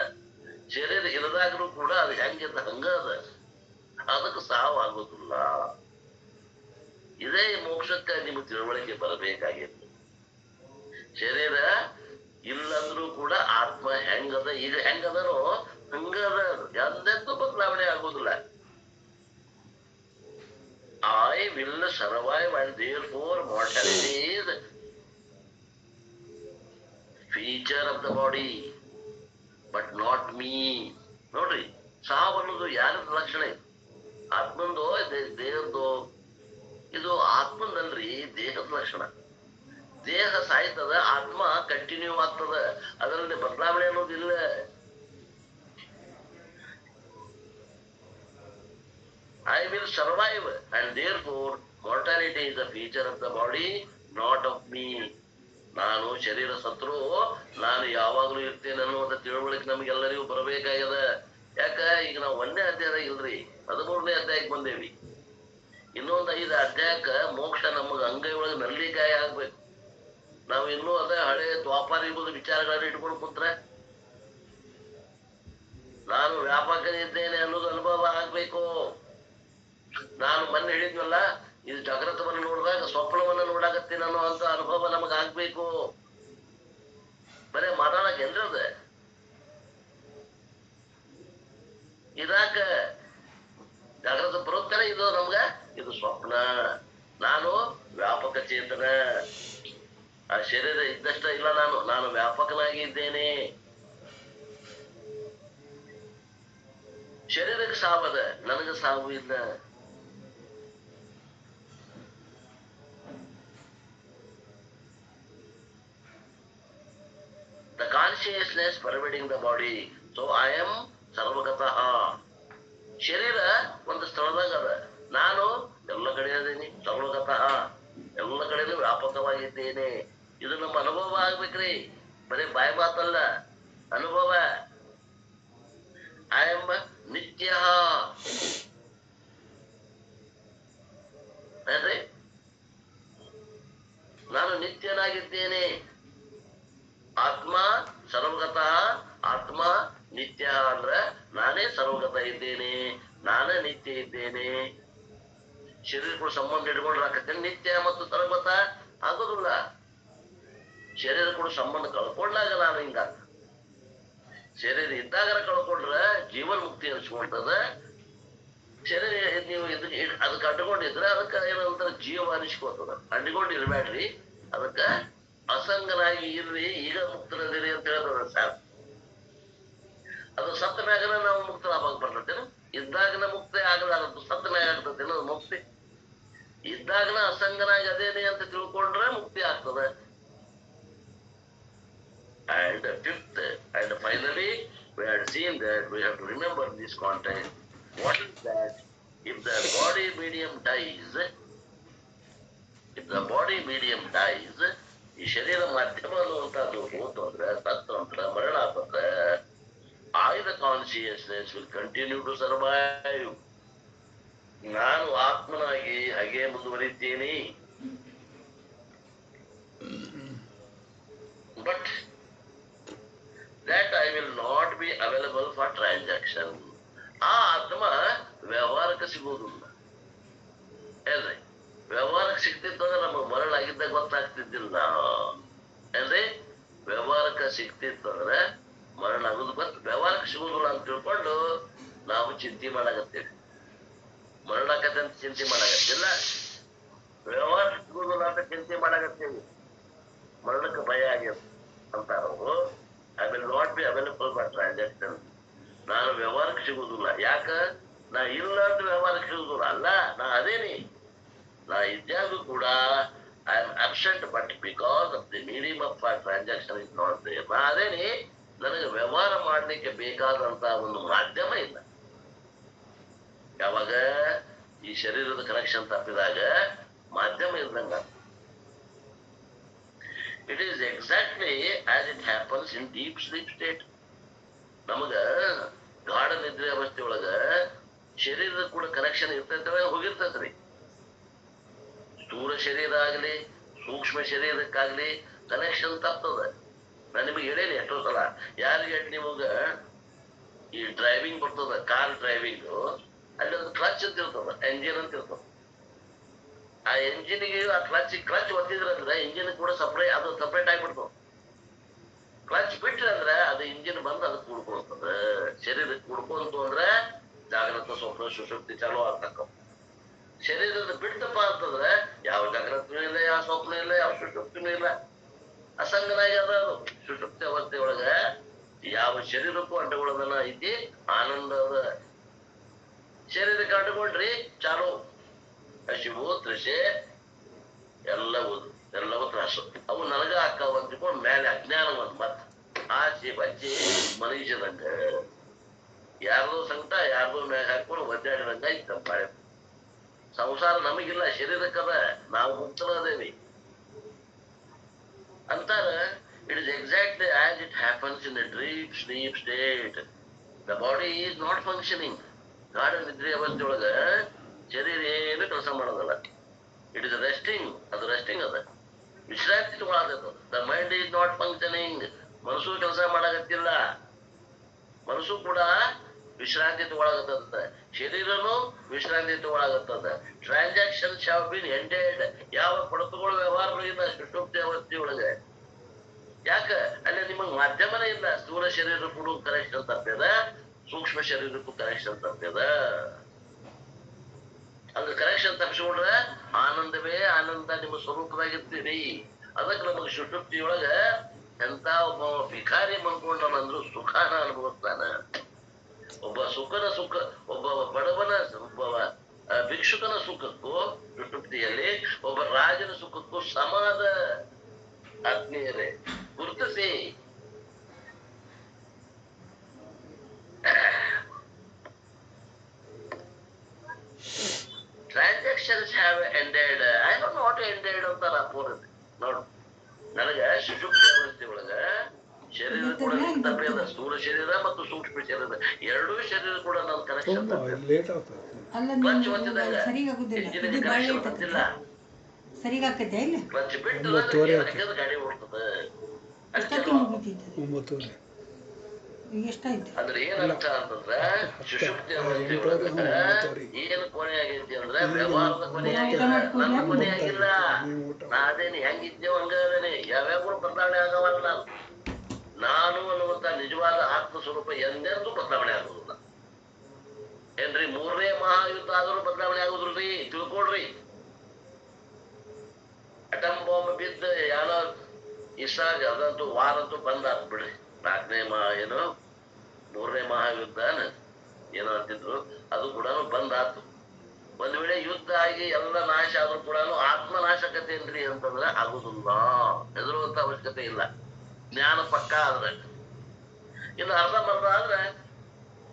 ಶರೀರ ಇರದಾಗ್ಲೂ ಕೂಡ ಅದು ಹೆಂಗಿದ್ದ ಹಂಗ ಅದ, ಅದಕ್ಕೆ ಸಾವು ಆಗೋದಿಲ್ಲ. ಇದೇ ಮೋಕ್ಷಕ್ಕೆ ನಿಮ್ಗೆ ತಿಳುವಳಿಕೆ ಬರಬೇಕಾಗಿತ್ತು. ಶರೀರ ಇಲ್ಲಂದ್ರೂ ಕೂಡ ಆತ್ಮ ಹೆಂಗದ, ಈಗ ಹೆಂಗದನೋ ಹಂಗದ, ಎಂದೆಂದೂ ಬದಲಾವಣೆ ಆಗೋದಿಲ್ಲ. I will survive and therefore mortality is feature of the body but not me. ನೋಡ್ರಿ, ಸಾವು ಅನ್ನೋದು ಯಾರದ ಲಕ್ಷಣ? ಆತ್ಮಂದೋ ದೇಹದ್ದು? ಇದು ಆತ್ಮಂದಲ್ರಿ, ದೇಹದ ಲಕ್ಷಣ. ದೇಹ ಸಾಯ್ತದ, ಆತ್ಮ ಕಂಟಿನ್ಯೂ ಆಗ್ತದ, ಅದರಲ್ಲಿ ಬದಲಾವಣೆ ಅನ್ನೋದಿಲ್ಲ. I will survive and therefore mortality is a feature of the body not of me. ನಾನು ಶರೀರ ಸತ್ರು ನಾನು ಯಾವಾಗ್ಲೂ ಇರ್ತೇನೆ ಅನ್ನುವಂಥ ತಿಳುವಳಿಕೆ ನಮಗೆಲ್ಲರಿಗೂ ಬರಬೇಕಾಗ್ಯದ. ಯಾಕ ಈಗ ನಾವು 1ನೇ ಅಧ್ಯಾಯದಾಗ ಇಲ್ರಿ, 13ನೇ ಅಧ್ಯಾಯಕ್ಕೆ ಬಂದೇವಿ. ಇನ್ನೊಂದು 5 ಅಧ್ಯಾಯಕ್ಕ ಮೋಕ್ಷ ನಮಗ ಅಂಗೈ ಒಳಗೆ ನಲ್ಲಿಕಾಯಿ ಆಗ್ಬೇಕು. ನಾವು ಇನ್ನೂ ಅದ ಹಳೆ ದ್ವಾಪಾರ ಯುಗದ ವಿಚಾರಗಳನ್ನ ಇಟ್ಕೊಂಡು ಕುಂತ್ರೆ ನಾನು ವ್ಯಾಪಕನಿದ್ದೇನೆ ಅನ್ನೋದು ಅನುಭವ ಆಗ್ಬೇಕು. ನಾನು ಮೊನ್ನೆ ಹೇಳಿದ್ನಲ್ಲ, ಇದು ಜಾಗೃತವನ್ನು ನೋಡಿದಾಗ ಸ್ವಪ್ನವನ್ನ ನೋಡಾಕತ್ತೀನಿ ಅನ್ನೋ ಅಂತ ಅನುಭವ ನಮಗ ಆಗ್ಬೇಕು. ಬರೇ ಮಾತಾಡಕ್ ಏನ್ರದ ಇದಾಕ ಜಾಗೃತ ಬರುತ್ತಾನೆ. ಇದು ನಮ್ಗ ಇದು ಸ್ವಪ್ನ. ನಾನು ವ್ಯಾಪಕ ಚೇತನ, ಆ ಶರೀರ ಇದ್ದಷ್ಟ ಇಲ್ಲ, ನಾನು ವ್ಯಾಪಕನಾಗಿ ಇದ್ದೇನೆ. ಶರೀರಕ್ಕೆ ಸಾವದ, ನನಗೆ ಸಾವು ಇಲ್ಲ. The consciousness pervading the body. So I am ಸರ್ವಗತಃ. ಶರೀರ ಒಂದು ಸ್ಥಳದಾಗ ಅದ, ನಾನು ಎಲ್ಲ ಕಡೆ ಅದೇನಿ, ಸರ್ವಗತಃ, ಎಲ್ಲ ಕಡೆನೂ ವ್ಯಾಪಕವಾಗಿದ್ದೇನೆ. ಇದು ನಮ್ಮ ಅನುಭವ ಆಗ್ಬೇಕ್ರಿ, ಬರೀ ಬಾಯಿ ಮಾತಲ್ಲ, ಅನುಭವ. ಐ ಆಮ್ ನಿತ್ಯ. ಅಂದ್ರೆ ನಾನು ನಿತ್ಯನಾಗಿದ್ದೇನೆ. ಆತ್ಮ ಸರ್ವಗತಃ, ಆತ್ಮ ನಿತ್ಯ ಅಂದ್ರ ನಾನೇ ಸರ್ವಗತ ಇದ್ದೇನೆ, ನಾನೇ ನಿತ್ಯ ಇದ್ದೇನೆ. ಶರೀರ ಕೂಡ ಸಂಬಂಧ ಇಟ್ಕೊಂಡ್ರೆ ಹಾಕತ್ತೇನೆ ನಿತ್ಯ ಮತ್ತು ಸರ್ವಗತ ಆಗೋದಿಲ್ಲ. ಶರೀರ ಕೂಡ ಸಂಬಂಧ ಕಳ್ಕೊಂಡಾಗ ನಾನು ಹಿಂಗ, ಶರೀರ ಇದ್ದಾಗ ಕಳ್ಕೊಂಡ್ರೆ ಜೀವನ ಮುಕ್ತಿ ಅನಿಸ್ಕೊಳ್ತದ. ಶರೀರ ನೀವು ಅದಕ್ಕೆ ಅಡ್ಕೊಂಡಿದ್ರೆ ಅದಕ್ಕೆ ಏನಂತಾರೆ ಜೀವ ಅನಿಸ್ಕೊಳ್ತದ. ಅಡ್ಕೊಂಡಿರ್ಬೇಡ್ರಿ, ಅದಕ್ಕ ಅಸಂಗನಾಗಿ ಇರ್ರಿ, ಈಗ ಮುಕ್ತರದಿರಿ ಅಂತ ಹೇಳ್ತದ ಸರ್. ಅದು ಸತ್ತ ಮ್ಯಾಗನ ನಾವು ಮುಕ್ತರಾಗ ಬರ್ತೇನೆ. ಇದ್ದಾಗನ ಮುಕ್ತಿ ಆಗಲಾರದು, ಸತ್ತ ಮ್ಯಾಗ ಆಗ್ತದೇನೋ ಮುಕ್ತಿ. ಇದ್ದಾಗನ ಅಸಂಗನಾಗಿ ಅದೇನೆ ಅಂತ ತಿಳ್ಕೊಂಡ್ರೆ ಮುಕ್ತಿ ಆಗ್ತದೆ. And fifth and finally, we had seen that we have to remember this context. What is that? If the body medium dies, ಈ ಶರೀರ ಮಾಧ್ಯಮ ಅನ್ನುವಂಥದ್ದು ಹೋತು ಅಂದ್ರೆ, ಸತ್ತು ಅಂದ್ರೆ, ಮರಣ ಆಗ್ತಂದ್ರೆ, the consciousness will continue to survive. ನಾನು ಆತ್ಮನಾಗಿ ಹಾಗೆ ಮುಂದುವರಿದ್ದೇನೆ. But that I will not be available for transaction. ಆ ಆತ್ಮ ವ್ಯವಹಾರಕ್ಕೆ ಸಿಗುವುದಿಲ್ಲ. ಏನ್ರಿ, ವ್ಯವಹಾರಕ್ಕೆ ಸಿಗ್ತಿತ್ತಂದ್ರೆ ನಮಗೆ ಮರಳಾಗಿದ್ದಾಗ ಗೊತ್ತಾಗ್ತಿದ್ದಿಲ್ಲ. ಏನ್ರಿ, ವ್ಯವಹಾರಕ್ಕೆ ಸಿಗ್ತಿತ್ತಂದ್ರೆ ಮರಣ ಆಗುದು ವ್ಯವಹಾರಕ್ಕೆ ಸಿಗುದಿಲ್ಲ ಅಂತ ತಿಳ್ಕೊಂಡು ನಾವು ಚಿಂತೆ ಮಾಡಾಕತ್ತೇವೆ. ಮರಣ ಆಕತ್ತೆ ಅಂತ ಚಿಂತೆ ಮಾಡಾಕತ್ತಿಲ್ಲ, ವ್ಯವಹಾರ ಸಿಗುದಿಲ್ಲ ಅಂತ ಚಿಂತೆ ಮಾಡಾಕತ್ತೀವಿ, ಮರಣಕ್ಕೆ ಭಯ ಆಗ್ಯದ ಅಂತಾರವರು. I will not be available for transaction. ನಾನು ವ್ಯವಹಾರಕ್ಕೆ ಸಿಗುದಿಲ್ಲ. ಯಾಕ? ನಾ ಇಲ್ಲ ಅಂತ ವ್ಯವಹಾರಕ್ಕೆ ಸಿಗುದಿಲ್ಲ ಅಲ್ಲ, ನಾ ಅದೇನಿ. ನಾ ಇದ್ದಾಗ ಕೂಡ I am absent, but because of the medium of transaction is not there. ನಾ ಅದೇನಿ, ನನಗೆ ವ್ಯವಹಾರ ಮಾಡ್ಲಿಕ್ಕೆ ಬೇಕಾದಂತ ಒಂದು ಮಾಧ್ಯಮ ಇಲ್ಲ. ಯಾವಾಗ ಈ ಶರೀರದ ಕನೆಕ್ಷನ್ ತಪ್ಪಿದಾಗ ಮಾಧ್ಯಮ ಇದ್ದಂಗ. It is exactly as it happens in deep sleep state. ನಮಗ ಗಾಢ ನಿದ್ರೆ ಅವಸ್ಥೆ ಒಳಗ ಶರೀರದ ಕೂಡ ಕನೆಕ್ಷನ್ ಇರ್ತೈತವೆ, ಹೋಗಿರ್ತೈತ್ರಿ. ಸ್ಥೂಲ ಶರೀರ ಆಗ್ಲಿ ಸೂಕ್ಷ್ಮ ಶರೀರಕ್ಕಾಗ್ಲಿ ಕನೆಕ್ಷನ್ ತಪ್ಪದ. ನಾನು ನಿಮಗೆ ಹೇಳೇನಿ ಎಷ್ಟೋ ಸಲ. ಯಾರಿಗೆ ನಿಮಗ ಈ ಡ್ರೈವಿಂಗ್ ಬರ್ತದ, ಕಾರ್ ಡ್ರೈವಿಂಗ್, ಅಲ್ಲಿ ಒಂದು ಕ್ಲಚ್ ಅಂತ ಇರ್ತದ, ಎಂಜಿನ್ ಅಂತ ಇರ್ತದ. ಆ ಎಂಜಿನ್ಗೆ ಆ ಕ್ಲಚ್ ಒತ್ತಿದ್ರಂದ್ರೆ ಇಂಜಿನ್ ಕೂಡ ಅದು ಸಪ್ರೇಟ್ ಆಗಿಬಿಡ್ತದ. ಕ್ಲಚ್ ಬಿಟ್ರಂದ್ರೆ ಅದು ಇಂಜಿನ್ ಬಂದು ಅದಕ್ಕೆ ಕೂಡ್ಕೊಳ್ತದ. ಶರೀರಕ್ಕೆ ಕೂಡ್ಕೊಂತು ಅಂದ್ರೆ ಜಾಗ್ರತ ಸ್ವಪ್ನ ಸುಶಕ್ತಿ ಚಾಲು ಆಗ್ತಕ್ಕ. ಶರೀರದ ಬಿಡ್ತಪ್ಪ ಅಂತಂದ್ರೆ ಯಾವ ಜಾಗ್ರತನೂ ಇಲ್ಲ, ಯಾವ ಸ್ವಪ್ನ ಇಲ್ಲ, ಯಾವ ಸುಶಕ್ತಿನೂ ಇಲ್ಲ, ಅಸಂಗನಾಗಿ ಅದ. ಅದು ಸುಶಕ್ತಿ ಅವಸ್ಥೆ ಒಳಗ ಯಾವ ಶರೀರಕ್ಕೂ ಅಂಟುಕೊಳ್ಳೋದನ್ನ ಐತಿ, ಆನಂದ ಅದ. ಶರೀರಕ್ಕೆ ಅಂಟುಕೊಂಡ್ರಿ ಚಾಲು ಹಸಿವು ತ್ರಿಷೆ ಎಲ್ಲವೂ ತ್ರಾಸು. ಅವು ನನಗ ಹಾಕಾವ ಅಂತಿಕೊಂಡು ಮೇಲೆ ಅಜ್ಞಾನ ಬಂದ್ ಮತ್ತ ಆಚೆ ಬಚ್ಚಿ ಮನುಷ್ಯದಂಗ ಯಾರ್ದೋ ಸಂಕಟ ಯಾರ್ದೋ ಮ್ಯಾಗ ಹಾಕೊಂಡು ಒದ್ದಾಡಿದಂಗ ಇತ್ತ ಬಾಳೆ. ಸಂಸಾರ ನಮಗಿಲ್ಲ, ಶರೀರಕ್ಕದ, ನಾವು ಮುಕ್ತರದೇವಿ ಅಂತಾರ. It is exactly as it happens in a deep sleep state. The body is not functioning. ಗಾಢ ನಿದ್ರೆ ಅವಸ್ಥೆ ಒಳಗ ಶರೀರ ಏನು ಕೆಲಸ ಮಾಡೋದಲ್ಲ. It is resting. ಅದು ರೆಸ್ಟಿಂಗ್ ಅದ, ವಿಶ್ರಾಂತಿ ತಗೊಳ್ಳದ. The mind is not functioning. ಮನಸ್ಸು ಕೆಲಸ ಮಾಡಕತ್ತಿಲ್ಲ, ಮನಸ್ಸು ಕೂಡ ವಿಶ್ರಾಂತಿ ತಗೊಳಗತ್ತದ, ಶರೀರನು ವಿಶ್ರಾಂತಿ ತಗೊಳಗತ್ತದ. Transactions have been ended. ಯಾವ ಕೊಡಕುಗಳು ವ್ಯವಹಾರಗಳು ಇಲ್ಲ ಸುಷುಪ್ತಿ ಅವಸ್ಥೆ ಒಳಗೆ. ಯಾಕ? ಅಲ್ಲಿ ನಿಮಗ್ ಮಾಧ್ಯಮನೇ ಇಲ್ಲ. ಸ್ಥೂಲ ಶರೀರ ಕೂಡ ಕನೆಕ್ಷನ್ ತಪ್ಪ್ಯದ, ಸೂಕ್ಷ್ಮ ಶರೀರಕ್ಕೂ ಕನೆಕ್ಷನ್ ತಪ್ಪ್ಯದ. ಹಂಗ ಕನೆಕ್ಷನ್ ತಪ್ಪಿಸ್ಕೊಂಡ್ರೆ ಆನಂದವೇ ಆನಂದ, ನಿಮ್ಮ ಸ್ವರೂಪದಾಗಿರ್ತೀರಿ. ಅದಕ್ಕೆ ನಮಗೆ ಸುಷುಪ್ತಿಯೊಳಗ ಎಂತ ಒಬ್ಬ ಭಿಕಾರಿ ಮನ್ಕೊಂಡಂದ್ರು ಸುಖಾನ ಅನುಭವಿಸ್ತಾನ. ಒಬ್ಬ ಒಬ್ಬ ಬಡವನ, ಒಬ್ಬ ಭಿಕ್ಷುಕನ ಸುಖಕ್ಕೂ ಸುಷುಪ್ತಿಯಲ್ಲಿ ಒಬ್ಬ ರಾಜನ ಸುಖಕ್ಕೂ ಸಮಾದ. ಆತ್ಮೀಯರೇ, ಗುರುತಿಸಿ. Transactions have ended. I don't know what ended ಅಂತಾರ ಪೂರ್ತಿ. ನೋಡು, ನನಗ ಸುಷುಪ್ತಿ ಅವಸ್ಥೆ ಒಳಗ ಶರೀರ ಕೂಡ ತಪ್ಪಿದ. ಸ್ಥೂಲ ಶರೀರ ಮತ್ತು ಸೂಕ್ಷ್ಮ ಶರೀರ ಎರಡೂ ಶರೀರ ಕೂಡ ನನ್ನ ಕನೆಕ್ಷನ್ ಕ್ಲಚ್ ಒತ್ತಿದಾಗ ಇಂಜಿನಿಗೆ ಕನೆಕ್ಷನ್ ಬಂದಿಲ್ಲ. ಕ್ಲಚ್ ಬಿಟ್ಟು ಗಾಡಿ ಓಡ್ತದ. ಅಂದ್ರೆ ಏನರ್ಥ ಅಂತಂದ್ರ ಸುಷುಪ್ತಿ ಅವಸ್ಥೆ ಒಳಗ ಏನು ಕೊನೆ ಆಗೈತಿ ಅಂದ್ರೆ ವ್ಯವಹಾರದ ಕೊನೆ ಆಗಿಲ್ಲ, ನನ್ನ ಕೊನೆ ಆಗಿಲ್ಲ. ನಾ ಅದೇನಿ ಹೆಂಗಿದ್ದೇವ ಹಂಗದೇನಿ. ಯಾವ್ಯಾವ ಬದಲಾವಣೆ ಆಗವಲ್ಲ. ನಾನು ಅನ್ನುವಂತ ನಿಜವಾದ ಆತ್ಮ ಸ್ವರೂಪ ಎಂದೆಂದೂ ಬದಲಾವಣೆ ಆಗುದಿಲ್ಲ. ಏನ್ರಿ, 3ನೇ ಮಹಾಯುದ್ಧ ಆದರೂ ಬದಲಾವಣೆ ಆಗುದಿಲ್ರಿ, ತಿಳ್ಕೊಳ್ರಿ. ಅಟಮ್ ಬಾಂಬ್ ಬಿದ್ದ ಯಾರೋ ಇಸಾಗ ಅದಂತೂ ವಾರಂತೂ ಬಂದ್ ಆತ್ ಬಿಡ್ರಿ. 3ನೇ ಮಹಾಯುದ್ಧ ಏನೋ ಅಂತಿದ್ರು, ಅದು ಕೂಡ ಬಂದ್ ಆತು. ಒಂದ್ ವೇಳೆ ಯುದ್ಧ ಆಗಿ ಎಲ್ಲ ನಾಶ ಆದ್ರೂ ಕೂಡ ಆತ್ಮ ನಾಶಕತೆ ಏನ್ರಿ ಅಂತಂದ್ರೆ ಆಗುದಿಲ್ಲ. ಹೆದರುವಂತ ಅವಶ್ಯಕತೆ ಇಲ್ಲ. ಜ್ಞಾನ ಪಕ್ಕ ಆದ್ರೆ. ಇನ್ನು ಅರ್ಧಂಬರ್ಧ ಆದ್ರೆ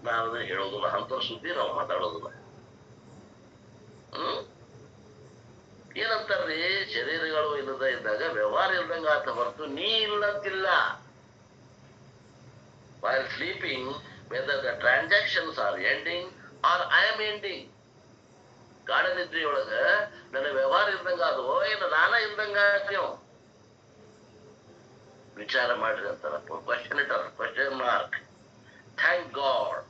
ನಾವದನ್ನ ಹೇಳೋದಿಲ್ಲ, ಅಂತ ಸುದ್ದಿ ನಾವು ಮಾತಾಡೋದಿಲ್ಲ. ಏನಂತಾರ್ರಿ, ಶರೀರಗಳು ಇಲ್ಲದ ಇದ್ದಾಗ ವ್ಯವಹಾರ ಇಲ್ದಂಗ ಆತ ಹೊರತು ನೀ ಇಲ್ಲಂತಿಲ್ಲ. While sleeping, whether the transactions are ending or I am ending. ಗಾಢ ನಿದ್ರೆಯೊಳಗ ನನ್ನ ವ್ಯವಹಾರ ಇಲ್ದಂಗ ಅದು ಏನು ನಾನ ಇಲ್ದಂಗ ನೀವು ವಿಚಾರ ಮಾಡ್ರಿ ಅಂತಾರ. Question mark. Thank god.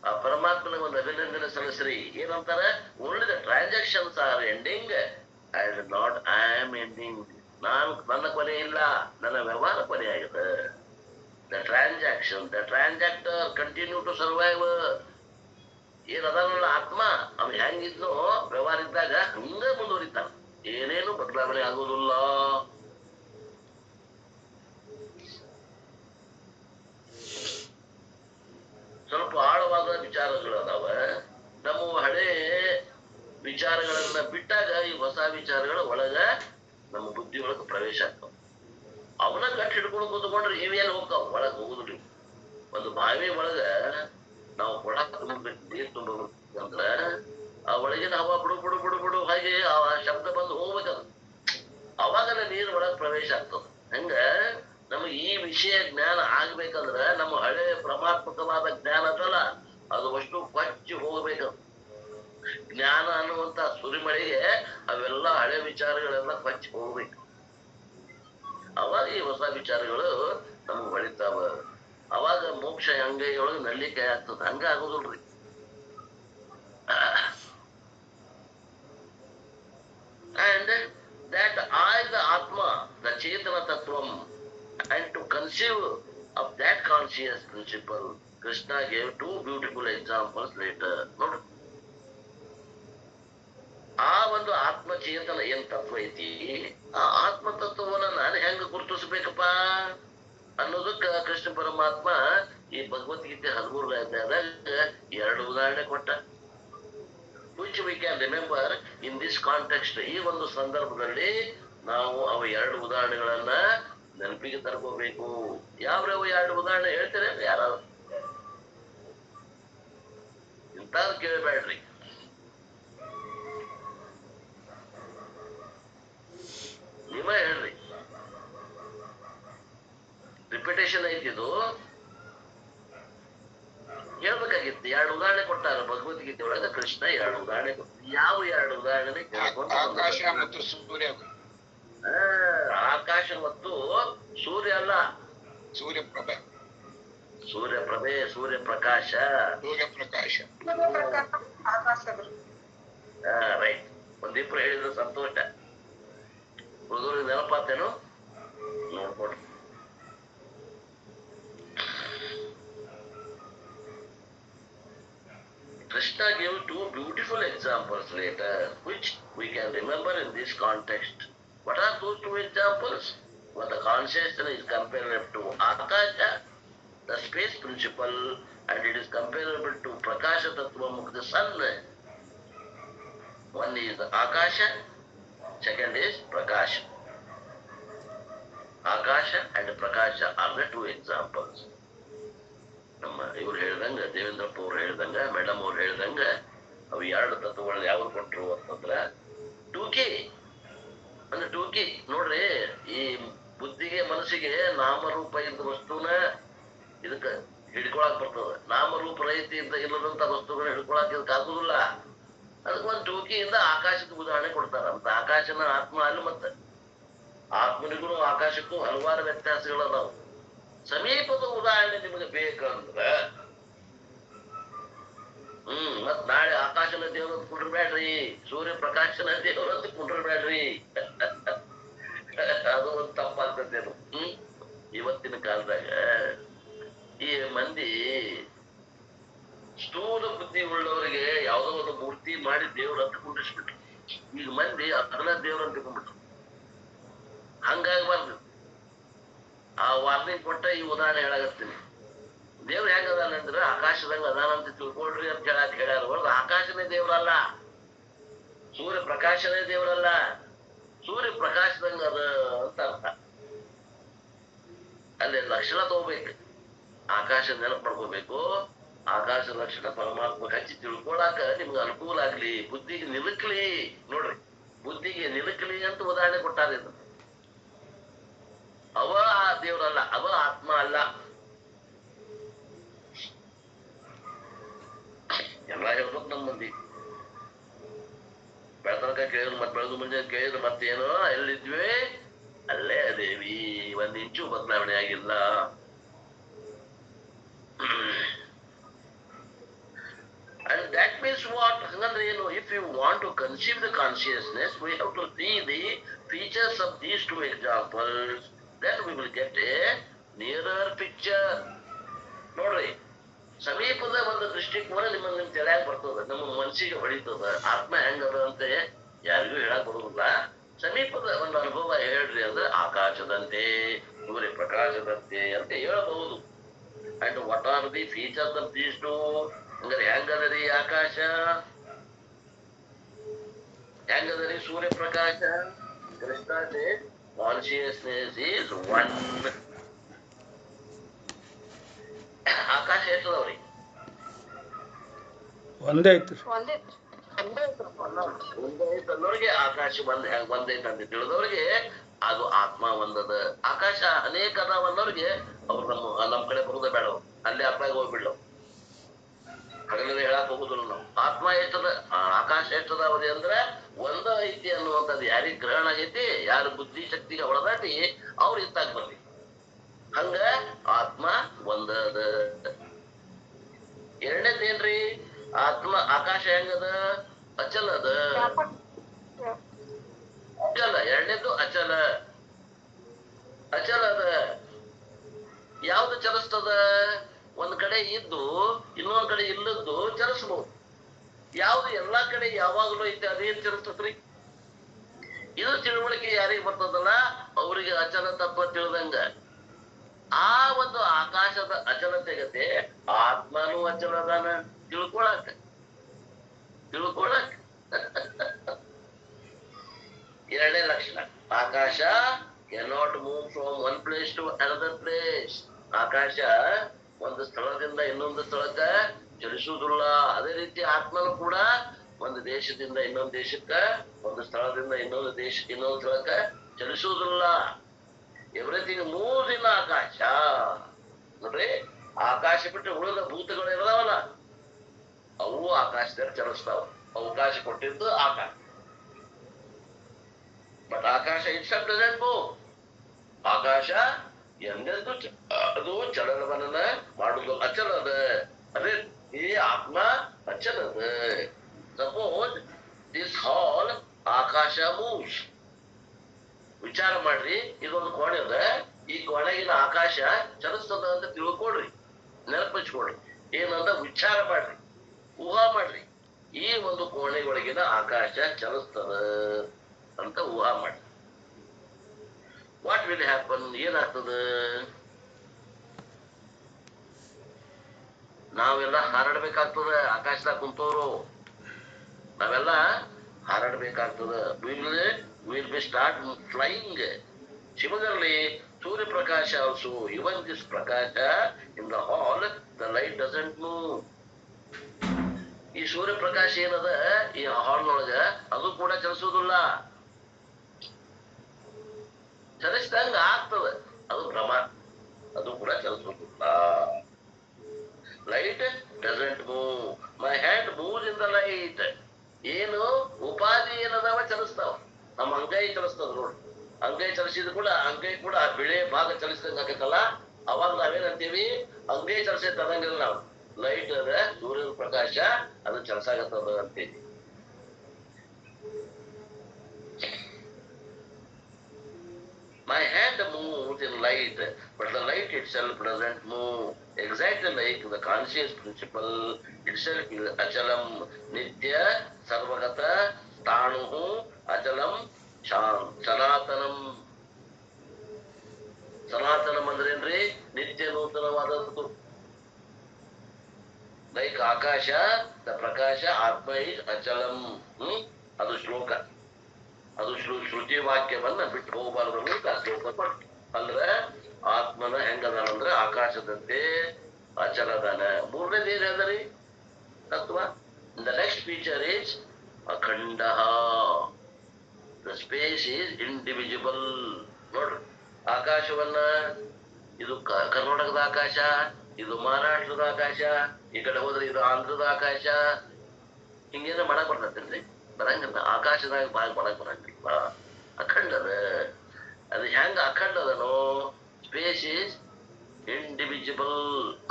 ಆ ಪರಮಾತ್ಮನ ಒಂದು ಅಭಿನಂದನೆ ಸಲ್ಲಿಸ್ರಿ. ಏನಂತಾರ? Only the transactions R ending and not I am ending. ನನ್ನ ಕೊನೆ ಇಲ್ಲ, ನನ್ನ ವ್ಯವಹಾರ ಕೊನೆ ಆಗಿದೆ. The transaction, the transactor continue to survive. ಏನದಾನಲ್ಲ ಆತ್ಮ ಅವ ಹೆಂಗಿದ್ನೋ ವ್ಯವಹಾರ ಇದ್ದಾಗ ಹಂಗ ಮುಂದುವರಿತಾನ, ಏನೇನು ಬದಲಾವಣೆ ಆಗೋದಿಲ್ಲ. ಸ್ವಲ್ಪ ಆಳವಾದ ವಿಚಾರಗಳು ಅದಾವ. ನಮ್ಮ ಹಳೆ ವಿಚಾರಗಳನ್ನ ಬಿಟ್ಟಾಗ ಈ ಹೊಸ ವಿಚಾರಗಳ ಒಳಗ ನಮ್ಮ ಬುದ್ಧಿ ಒಳಗ ಪ್ರವೇಶ ಆಗ್ತಾವ. ಅವನ ಗಟ್ಟಿ ಹಿಡ್ಕೊಂಡು ಕೂತ್ಕೊಂಡ್ರೆ ಇವೇನು ಹೋಗ್ತಾವ, ಒಳಗ್ ಹೋಗುದಿಲ್ಲ. ಒಂದು ಬಾವಿ ಒಳಗ ನಾವು ಕೊಡ ತುಂಬಬೇಕು, ನೀರ್ ತುಂಬಬೇಕಂದ್ರ ಆ ಒಳಗಿನ ಹವಾ ಬಿಡು ಬಿಡು ಬಿಡು ಬಿಡು ಹಾಗೆ ಆ ಶಬ್ದ ಬಂದು ಹೋಗ್ಬೇಕದ, ಅವಾಗನ ನೀರ್ ಒಳಗ್ ಪ್ರವೇಶ ಆಗ್ತದ. ಹಂಗ ನಮಗೆ ಈ ವಿಷಯ ಜ್ಞಾನ ಆಗ್ಬೇಕಂದ್ರ ನಮ್ಮ ಹಳೆ ಪ್ರಮಾತ್ಮಕವಾದ ಜ್ಞಾನ ಅದಲ್ಲ ಅದು ಅಷ್ಟು ಕೊಚ್ಚಿ ಹೋಗ್ಬೇಕದು. ಜ್ಞಾನ ಅನ್ನುವಂತ ಸುರಿಮಳೆಗೆ ಅವೆಲ್ಲ ಹಳೆ ವಿಚಾರಗಳೆಲ್ಲ ಕೊಚ್ಚಿ ಹೋಗ್ಬೇಕು. ಅವಾಗ ಈ ಹೊಸ ವಿಚಾರಗಳು ನಮಗ್ ಹೊಳಿತಾವ. ಅವಾಗ ಮೋಕ್ಷ ಅಂಗೈಯೊಳಗೆ ನಲ್ಲಿಕಾಯಿ ಆಗ್ತದ. ಹಂಗ ಆಗೋದಿಲ್ರಿ. And that I, the Atma, the Chetana Tattvam, and to conceive of that conscious principle, Krishna gave two beautiful examples later. ನೋಡಿ, ಆ ಒಂದು ಆತ್ಮಚೇತನ ಏನ್ ತತ್ವ ಐತಿ, ಆ ಆತ್ಮ ತತ್ವವನ್ನ ನಾನು ಹೆಂಗ ಗುರುತಿಸ್ಬೇಕಪ್ಪ ಅನ್ನೋದಕ್ಕ ಕೃಷ್ಣ ಪರಮಾತ್ಮ ಈ ಭಗವದ್ಗೀತೆ 13ನೇ ಅಧ್ಯಾಯದಾಗ 2 ಉದಾಹರಣೆ ಕೊಟ್ಟ. which we can remember in this context. ಈ ಒಂದು ಸಂದರ್ಭದಲ್ಲಿ ನಾವು ಅವ 2 ಉದಾಹರಣೆಗಳನ್ನ ನೆನಪಿಗೆ ತರ್ಕೋಬೇಕು. ಯಾವ್ಯಾವ 2 ಉದಾಹರಣೆ ಹೇಳ್ತಾರೆ ಯಾರು? ಇಂಥದ್ದು ಕೇಳಬೇಡ್ರಿ, ನೀವ ಹೇಳ್ರಿ. ರಿಪಿಟೇಷನ್ ಐತಿದು, ಹೇಳ್ಬೇಕಾಗಿತ್ತು. 2 ಉದಾಹರಣೆ ಕೊಟ್ಟಾರ ಭಗವದ್ಗೀತೆ ಒಳಗ ಕೃಷ್ಣ. 2 ಉದಾಹರಣೆ ಯಾವ 2 ಉದಾಹರಣೆ ಕೇಳ್ಕೊಂಡು? ಆಕಾಶ ಮತ್ತು ಸೂರ್ಯ. ಆಕಾಶ ಮತ್ತು ಸೂರ್ಯ ಅಲ್ಲ, ಸೂರ್ಯಪ್ರಭೆ. ಸೂರ್ಯಪ್ರಭೆ, ಸೂರ್ಯಪ್ರಕಾಶ. ಸೂರ್ಯಪ್ರಕಾಶ ರೈಟ್. ಒಂದಿಬ್ರು ಹೇಳಿದ್ರು ಸಂತೋಷ. ಹುಡುಗರಿಗೆ ನೆನಪಾತೇನು ನೋಡ್ಕೊಡ್ರಿ. Krishna gave 2 beautiful examples later, which we can remember in this context. What are those 2 examples? When the consciousness is comparable to Akasha, the space principle, and it is comparable to Prakasha Tattvam of the sun. One is Akasha, second is Prakasha. Akasha and Prakasha are the 2 examples. ನಮ್ಮ ಇವ್ರು ಹೇಳ್ದಂಗ, ದೇವೇಂದ್ರಪ್ಪ ಅವ್ರು ಹೇಳ್ದಂಗ, madam ಅವ್ರು ಹೇಳ್ದಂಗ, ಅವು 2 ತತ್ವಗಳನ್ನ ಯಾವ್ದು ಕೊಟ್ರು ಅಂತಂದ್ರ ಟೂಕಿ ಅಂದ್ರೆ ಟೂಕಿ. ನೋಡ್ರಿ, ಈ ಬುದ್ಧಿಗೆ ಮನಸ್ಸಿಗೆ ನಾಮರೂಪ ಇದ್ದ ವಸ್ತುನ ಇದಕ್ಕ ಹಿಡ್ಕೊಳಕ್ ಬರ್ತದ. ನಾಮರೂಪ ರಹಿತ ಇಲ್ಲದಂತ ವಸ್ತುಗಳನ್ನ ಹಿಡ್ಕೊಳಕ್ ಇದಕ್ಕೆ ಆಗುದಿಲ್ಲ. ಅದಕ್ಕೆ ಒಂದು ಟೂಕಿಯಿಂದ ಆಕಾಶಕ್ಕೆ ಉದಾಹರಣೆ ಕೊಡ್ತಾರ. ಅಂತ ಆಕಾಶನ ಆತ್ಮ ಅಲ್ಲಿ, ಮತ್ತೆ ಆತ್ಮನಿಗೂ ಆಕಾಶಕ್ಕೂ ಹಲವಾರು ವ್ಯತ್ಯಾಸಗಳದಾವು. ಸಮೀಪದ ಉದಾಹರಣೆ ನಿಮಗೆ ಬೇಕಂದ್ರ ಮತ್ ನಾಳೆ ಆಕಾಶನ ದೇವರಂತ ಕುಂಡ್ರಬೇಡ್ರಿ, ಸೂರ್ಯ ಪ್ರಕಾಶನ ದೇವರಂತ ಕುಂಡ್ರಬೇಡ್ರಿ. ಅದು ಒಂದು ತಪ್ಪಾಗ್ತದೇನು. ಇವತ್ತಿನ ಕಾಲದಾಗ ಈ ಮಂದಿ ಸ್ಥೂಲ ಬುದ್ಧಿ ಉಳ್ಳವರಿಗೆ ಯಾವ್ದೋ ಒಂದು ಮೂರ್ತಿ ಮಾಡಿ ದೇವ್ರಂತ ಕುಂಡ್ರಿಸ್ಬಿಟ್ರು. ಈಗ ಮಂದಿ ಅದನ್ನ ದೇವ್ರಂತ ಕುಂಡ್ಬಿಟ್ರು. ಹಂಗಾಗಬಾರ್ದು. ಆ ವಾರ್ನಿಂಗ್ ಕೊಟ್ಟ ಈ ಉದಾಹರಣೆ ಹೇಳಾಗತ್ತೀನಿ. ದೇವ್ರ ಹೆಂಗ ಅದಾನಂದ್ರ ಆಕಾಶದಂಗ ಅದಾನಂತ ತಿಳ್ಕೊಳ್ರಿ ಅಂತ ಹೇಳ್ಯಾರ ಹೊರದು ಆಕಾಶನೇ ದೇವ್ರಲ್ಲ, ಸೂರ್ಯ ಪ್ರಕಾಶನೇ ದೇವ್ರಲ್ಲ. ಸೂರ್ಯ ಪ್ರಕಾಶದಂಗ ಅದ ಅಂತ ಅರ್ಥ. ಅಲ್ಲಿ ಲಕ್ಷಣ ತಗೋಬೇಕು, ಆಕಾಶ ನೆನಪು ಮಾಡ್ಕೋಬೇಕು. ಆಕಾಶ ಲಕ್ಷಣ ಪರಮಾತ್ಮ ಹಚ್ಚಿ ತಿಳ್ಕೊಳಾಕ ನಿಮ್ಗೆ ಅನುಕೂಲ ಆಗ್ಲಿ, ಬುದ್ಧಿಗೆ ನಿಲುಕ್ಲಿ. ನೋಡ್ರಿ, ಬುದ್ಧಿಗೆ ನಿಲುಕ್ಲಿ ಅಂತ ಉದಾಹರಣೆ ಕೊಟ್ಟಾರ. ಅವ ದೇವ್ರಲ್ಲ, ಅವ ಆತ್ಮ ಅಲ್ಲ. ಎಲ್ಲ ಹೇಳ್ಬೇಕು ನಮ್ಮ ಮಂದಿ. ಬೆಳತನಕ ಕೇಳಿದ್ರು, ಮತ್ತೆ ಬೆಳೆದು ಮುಂಜಾನೆ ಕೇಳಿದ್ರು, ಮತ್ತೇನೋ ಎಲ್ಲಿದ್ವಿ ಅಲ್ಲೇ ಅದೇವಿ, 1 ಇಂಚು ಬದಲಾವಣೆ ಆಗಿಲ್ಲ. And that means what? ಹಂಗಂದ್ರೆ ಏನು? If you want to conceive the consciousness, we have to see the features of these 2 examples. Then we will get a nearer picture. ನೋಡ್ರಿ, ಸಮೀಪದ ಒಂದು ದೃಷ್ಟಿಕೋನ ನಿಮ್ ತಲೆಯಾಗ ಬರ್ತದ, ನಮ್ಮ ಮನಸ್ಸಿಗೆ ಹೊಳಿತದ. ಆತ್ಮ ಹೆಂಗದ ಅಂತ ಯಾರಿಗೂ ಹೇಳಕ್ ಬರುದಿಲ್ಲ. ಸಮೀಪದ ಒಂದು ಅನುಭವ ಹೇಳ್ರಿ ಅಂದ್ರೆ ಆಕಾಶದಂತೆ, ಸೂರ್ಯ ಪ್ರಕಾಶದಂತೆ ಅಂತ ಹೇಳಬಹುದು. And what are the features of these two? ಹಂಗಾರೆ ಹೆಂಗದರಿ ಆಕಾಶ, ಹೆಂಗದರಿ ಸೂರ್ಯ ಪ್ರಕಾಶ? Krishna consciousness is one. ಆಕಾಶ ಎಷ್ಟದವ್ರಿ? ಒಂದೇ ಐತ್ರಿ. ಒಂದೈತನ್ನೋರಿಗೆ ಆಕಾಶ ಒಂದೈತ ಅಂತ ತಿಳಿದವ್ರಿಗೆ ಅದು ಆತ್ಮ ಒಂದದ. ಆಕಾಶ ಅನೇಕ ಅದಾವನ್ನೋರಿಗೆ ಅವ್ರು ನಮ್ ಕಡೆ ಬರುದ ಬೇಡ, ಅಲ್ಲಿ ಅಪ್ಪಾಗ ಹೋಗ್ಬಿಡ್ಲವ್. ಹಗಲೇ ಹೇಳಕ್ ಹೋಗುದಿಲ್ಲ ನಾವು. ಆತ್ಮ ಎಷ್ಟದ, ಆಕಾಶ ಎಷ್ಟದಾವ್ರಿ ಅಂದ್ರೆ ಒಂದ ಐತಿ ಅನ್ನುವಂಥದ್ದು ಯಾರಿಗ್ ಗ್ರಹಣ ಆಗೈತಿ, ಯಾರ ಬುದ್ಧಿ ಶಕ್ತಿಗೆ ಒಳದಾಟಿ ಅವ್ರ ಇತ್ತಾಗ ಬರ್ಲಿ. ಹಂಗ ಆತ್ಮ ಒಂದದ. ಎರಡನೇದೇನ್ರಿ? ಆತ್ಮ ಆಕಾಶ ಹೆಂಗದ? ಅಚಲ ಅದ. ಅಚಲ. ಎರಡನೇದು ಅಚಲ. ಅಚಲ ಅದ. ಯಾವ್ದು ಚಲಿಸ್ತದ? ಒಂದ್ ಕಡೆ ಇದ್ದು ಇನ್ನೊಂದ್ ಕಡೆ ಇಲ್ಲದ್ದು ಚಲಿಸ್ಬಹುದು. ಯಾವ್ದು ಎಲ್ಲಾ ಕಡೆ ಯಾವಾಗಲೂ ಐತೆ ಅದೇನ್ ಚಲಿಸ್ತದ್ರಿ? ಇದು ತಿಳುವಳಿಕೆ ಯಾರಿಗೆ ಬರ್ತದಲ್ಲ ಅವ್ರಿಗೆ ಅಚಲ ತತ್ವ ತಿಳಿದಂಗ. ಆ ಒಂದು ಆಕಾಶದ ಅಚಲತೆಗತೆ ಆತ್ಮನೂ ಅಚಲದಾನ. ತಿಳ್ಕೊಳಕ್ ಎರಡನೇ ಲಕ್ಷಣ. Akash cannot move from one place to another place. ಆಕಾಶ ಒಂದು ಸ್ಥಳದಿಂದ ಇನ್ನೊಂದು ಸ್ಥಳಕ್ಕ ಚಲಿಸುವುದಿಲ್ಲ. ಅದೇ ರೀತಿ ಆತ್ಮನು ಕೂಡ ಒಂದು ದೇಶದಿಂದ ಇನ್ನೊಂದು ದೇಶಕ್ಕ, ಒಂದು ಸ್ಥಳದಿಂದ ಇನ್ನೊಂದು ಸ್ಥಳಕ್ಕ ಚಲಿಸುವುದಿಲ್ಲ. ಎವ್ರಿಥಿಂಗ್ ಮೂವ್ಸ್ ಇನ್ ಆಕಾಶ. ನೋಡ್ರಿ, ಆಕಾಶ ಬಿಟ್ಟು ಉಳಿದ ಭೂತಗಳು ಇರದಾವಲ್ಲ ಅವು ಆಕಾಶದಲ್ಲಿ ಚಲಿಸ್ತಾವ. ಅವಕಾಶ ಕೊಟ್ಟಿದ್ದು ಆಕಾಶ. But akash itself doesn't move. ಆಕಾಶ ಎಂದೆಂದು ಅದು ಚಲನವಲನ ಮಾಡುದು ಅಚಲದ. ಅದೇ ಈ ಆತ್ಮ ಅಚಲದ. Suppose this hall akash moves. ವಿಚಾರ ಮಾಡ್ರಿ, ಇದೊಂದು ಕೋಣೆ ಅದ, ಈ ಕೋಣೆಗಿನ ಆಕಾಶ ಚಲಿಸ್ತದ ಅಂತ ತಿಳ್ಕೊಳ್ರಿ, ನೆನಪಿಸ್ಕೊಳ್ರಿ. ಏನಂದ ವಿಚಾರ ಮಾಡ್ರಿ, ಊಹಾ ಮಾಡ್ರಿ. ಈ ಒಂದು ಕೋಣೆ ಒಳಗಿನ ಆಕಾಶ ಚಲಿಸ್ತದ ಅಂತ ಊಹಾ ಮಾಡ್ರಿ. What will happen? ಏನಾಗ್ತದ? ನಾವೆಲ್ಲ ಹಾರಾಡ್ಬೇಕಾಗ್ತದ. ಆಕಾಶದಾಗ ಕುಂತವ್ರು ನಾವೆಲ್ಲ ಹಾರಾಡ್ಬೇಕಾಗ್ತದ. Will be start flying. Similarly, Surya Prakash also, even this Prakasha in the hall, the light doesn't move. ಈ ಸೂರ್ಯ ಪ್ರಕಾಶ ಏನದ ಈ ಹಾಲ್ನೊಳಗ ಅದು ಕೂಡ ಚಲಿಸುವುದಿಲ್ಲ. ಚಲಿಸಿದಂಗ ಆಗ್ತದ, ಅದು ಭ್ರಮ, ಅದು ಕೂಡ ಚಲಿಸುವುದಿಲ್ಲ. Light doesn't move. My hand moves in the light. ಏನು ಉಪಾಧಿ ಏನದಾವ ಚಲಿಸ್ತಾವ. ನಮ್ಮ ಅಂಗೈ ಚಲಿಸ್ತದ ನೋಡಿ. ಅಂಗೈ ಚಲಿಸಿದ ಕೂಡ ಅಂಗೈ ಕೂಡ ಬಿಳೆ ಭಾಗ ಚಲಿಸಿದಂಗ ಆಗತ್ತಲ್ಲ, ಅವಾಗ ನಾವೇನಂತೀವಿ? ಅಂಗೈ ಚಲಿಸಿದ ತದಂಗಿಲ್ಲ ನಾವು. ಲೈಟ್ ಅದ, ಸೂರ್ಯನ ಪ್ರಕಾಶ ಅದು ಚಲಿಸಾಗತ್ತದ ಅಂತೀವಿ. My hand moves in light, but the light itself doesn't move. Exactly like the conscious principle itself is achalam, nitya, sarvagata, tanuhu, achalam, ಸನಾತನಂ. ಸನಾತನಂ ಅಂದ್ರೇನ್ರಿ? ನಿತ್ಯ ನೂತನವಾದದ್ದು. ಲೈಕ್ ಆಕಾಶ, ದ ಪ್ರಕಾಶ, ಆತ್ಮ ಇಸ್ ಅಚಲಂ. ಅದು ಶ್ಲೋಕ, ಅದು ಶ್ರುತಿ ವಾಕ್ಯವನ್ನ ಬಿಟ್ಟು ಹೋಗಬಾರದು ಅಂತ ಆ ಶ್ಲೋಕ ಕೊಟ್ಟು. ಅಂದ್ರೆ ಆತ್ಮನ ಹೆಂಗದಾನಂದ್ರೆ ಆಕಾಶದಂತೆ ಅಚಲದಾನ. ಮೂರನೇದು ಏನ್ ಹೇಳ್ದರಿ ತತ್ವ? ದ ನೆಕ್ಸ್ಟ್ ಫೀಚರ್ ಈಸ್ ಅಖಂಡ. The space is indivisible. ನೋಡ್ರಿ, ಆಕಾಶವನ್ನ ಇದು ಕರ್ನಾಟಕದ ಆಕಾಶ, ಇದು ಮಹಾರಾಷ್ಟ್ರದ ಆಕಾಶ, ಈ ಕಡೆ ಹೋದ್ರೆ ಇದು ಆಂಧ್ರದ ಆಕಾಶ. ಹಿಂಗೇನ ಮಾಡಕ್ ಬರ್ತೈತೇನ್ರಿ? ಬರಂಗಿಲ್ಲ. ಆಕಾಶದಾಗ ಭಾಗ ಮಾಡಕ್ ಬರಂಗಿಲ್ಲ. ಅಖಂಡದ. ಅದು ಹೆಂಗ ಅಖಂಡದನೋ? ಸ್ಪೇಸ್ ಈಸ್ ಇಂಡಿವಿಜಿಬಲ್,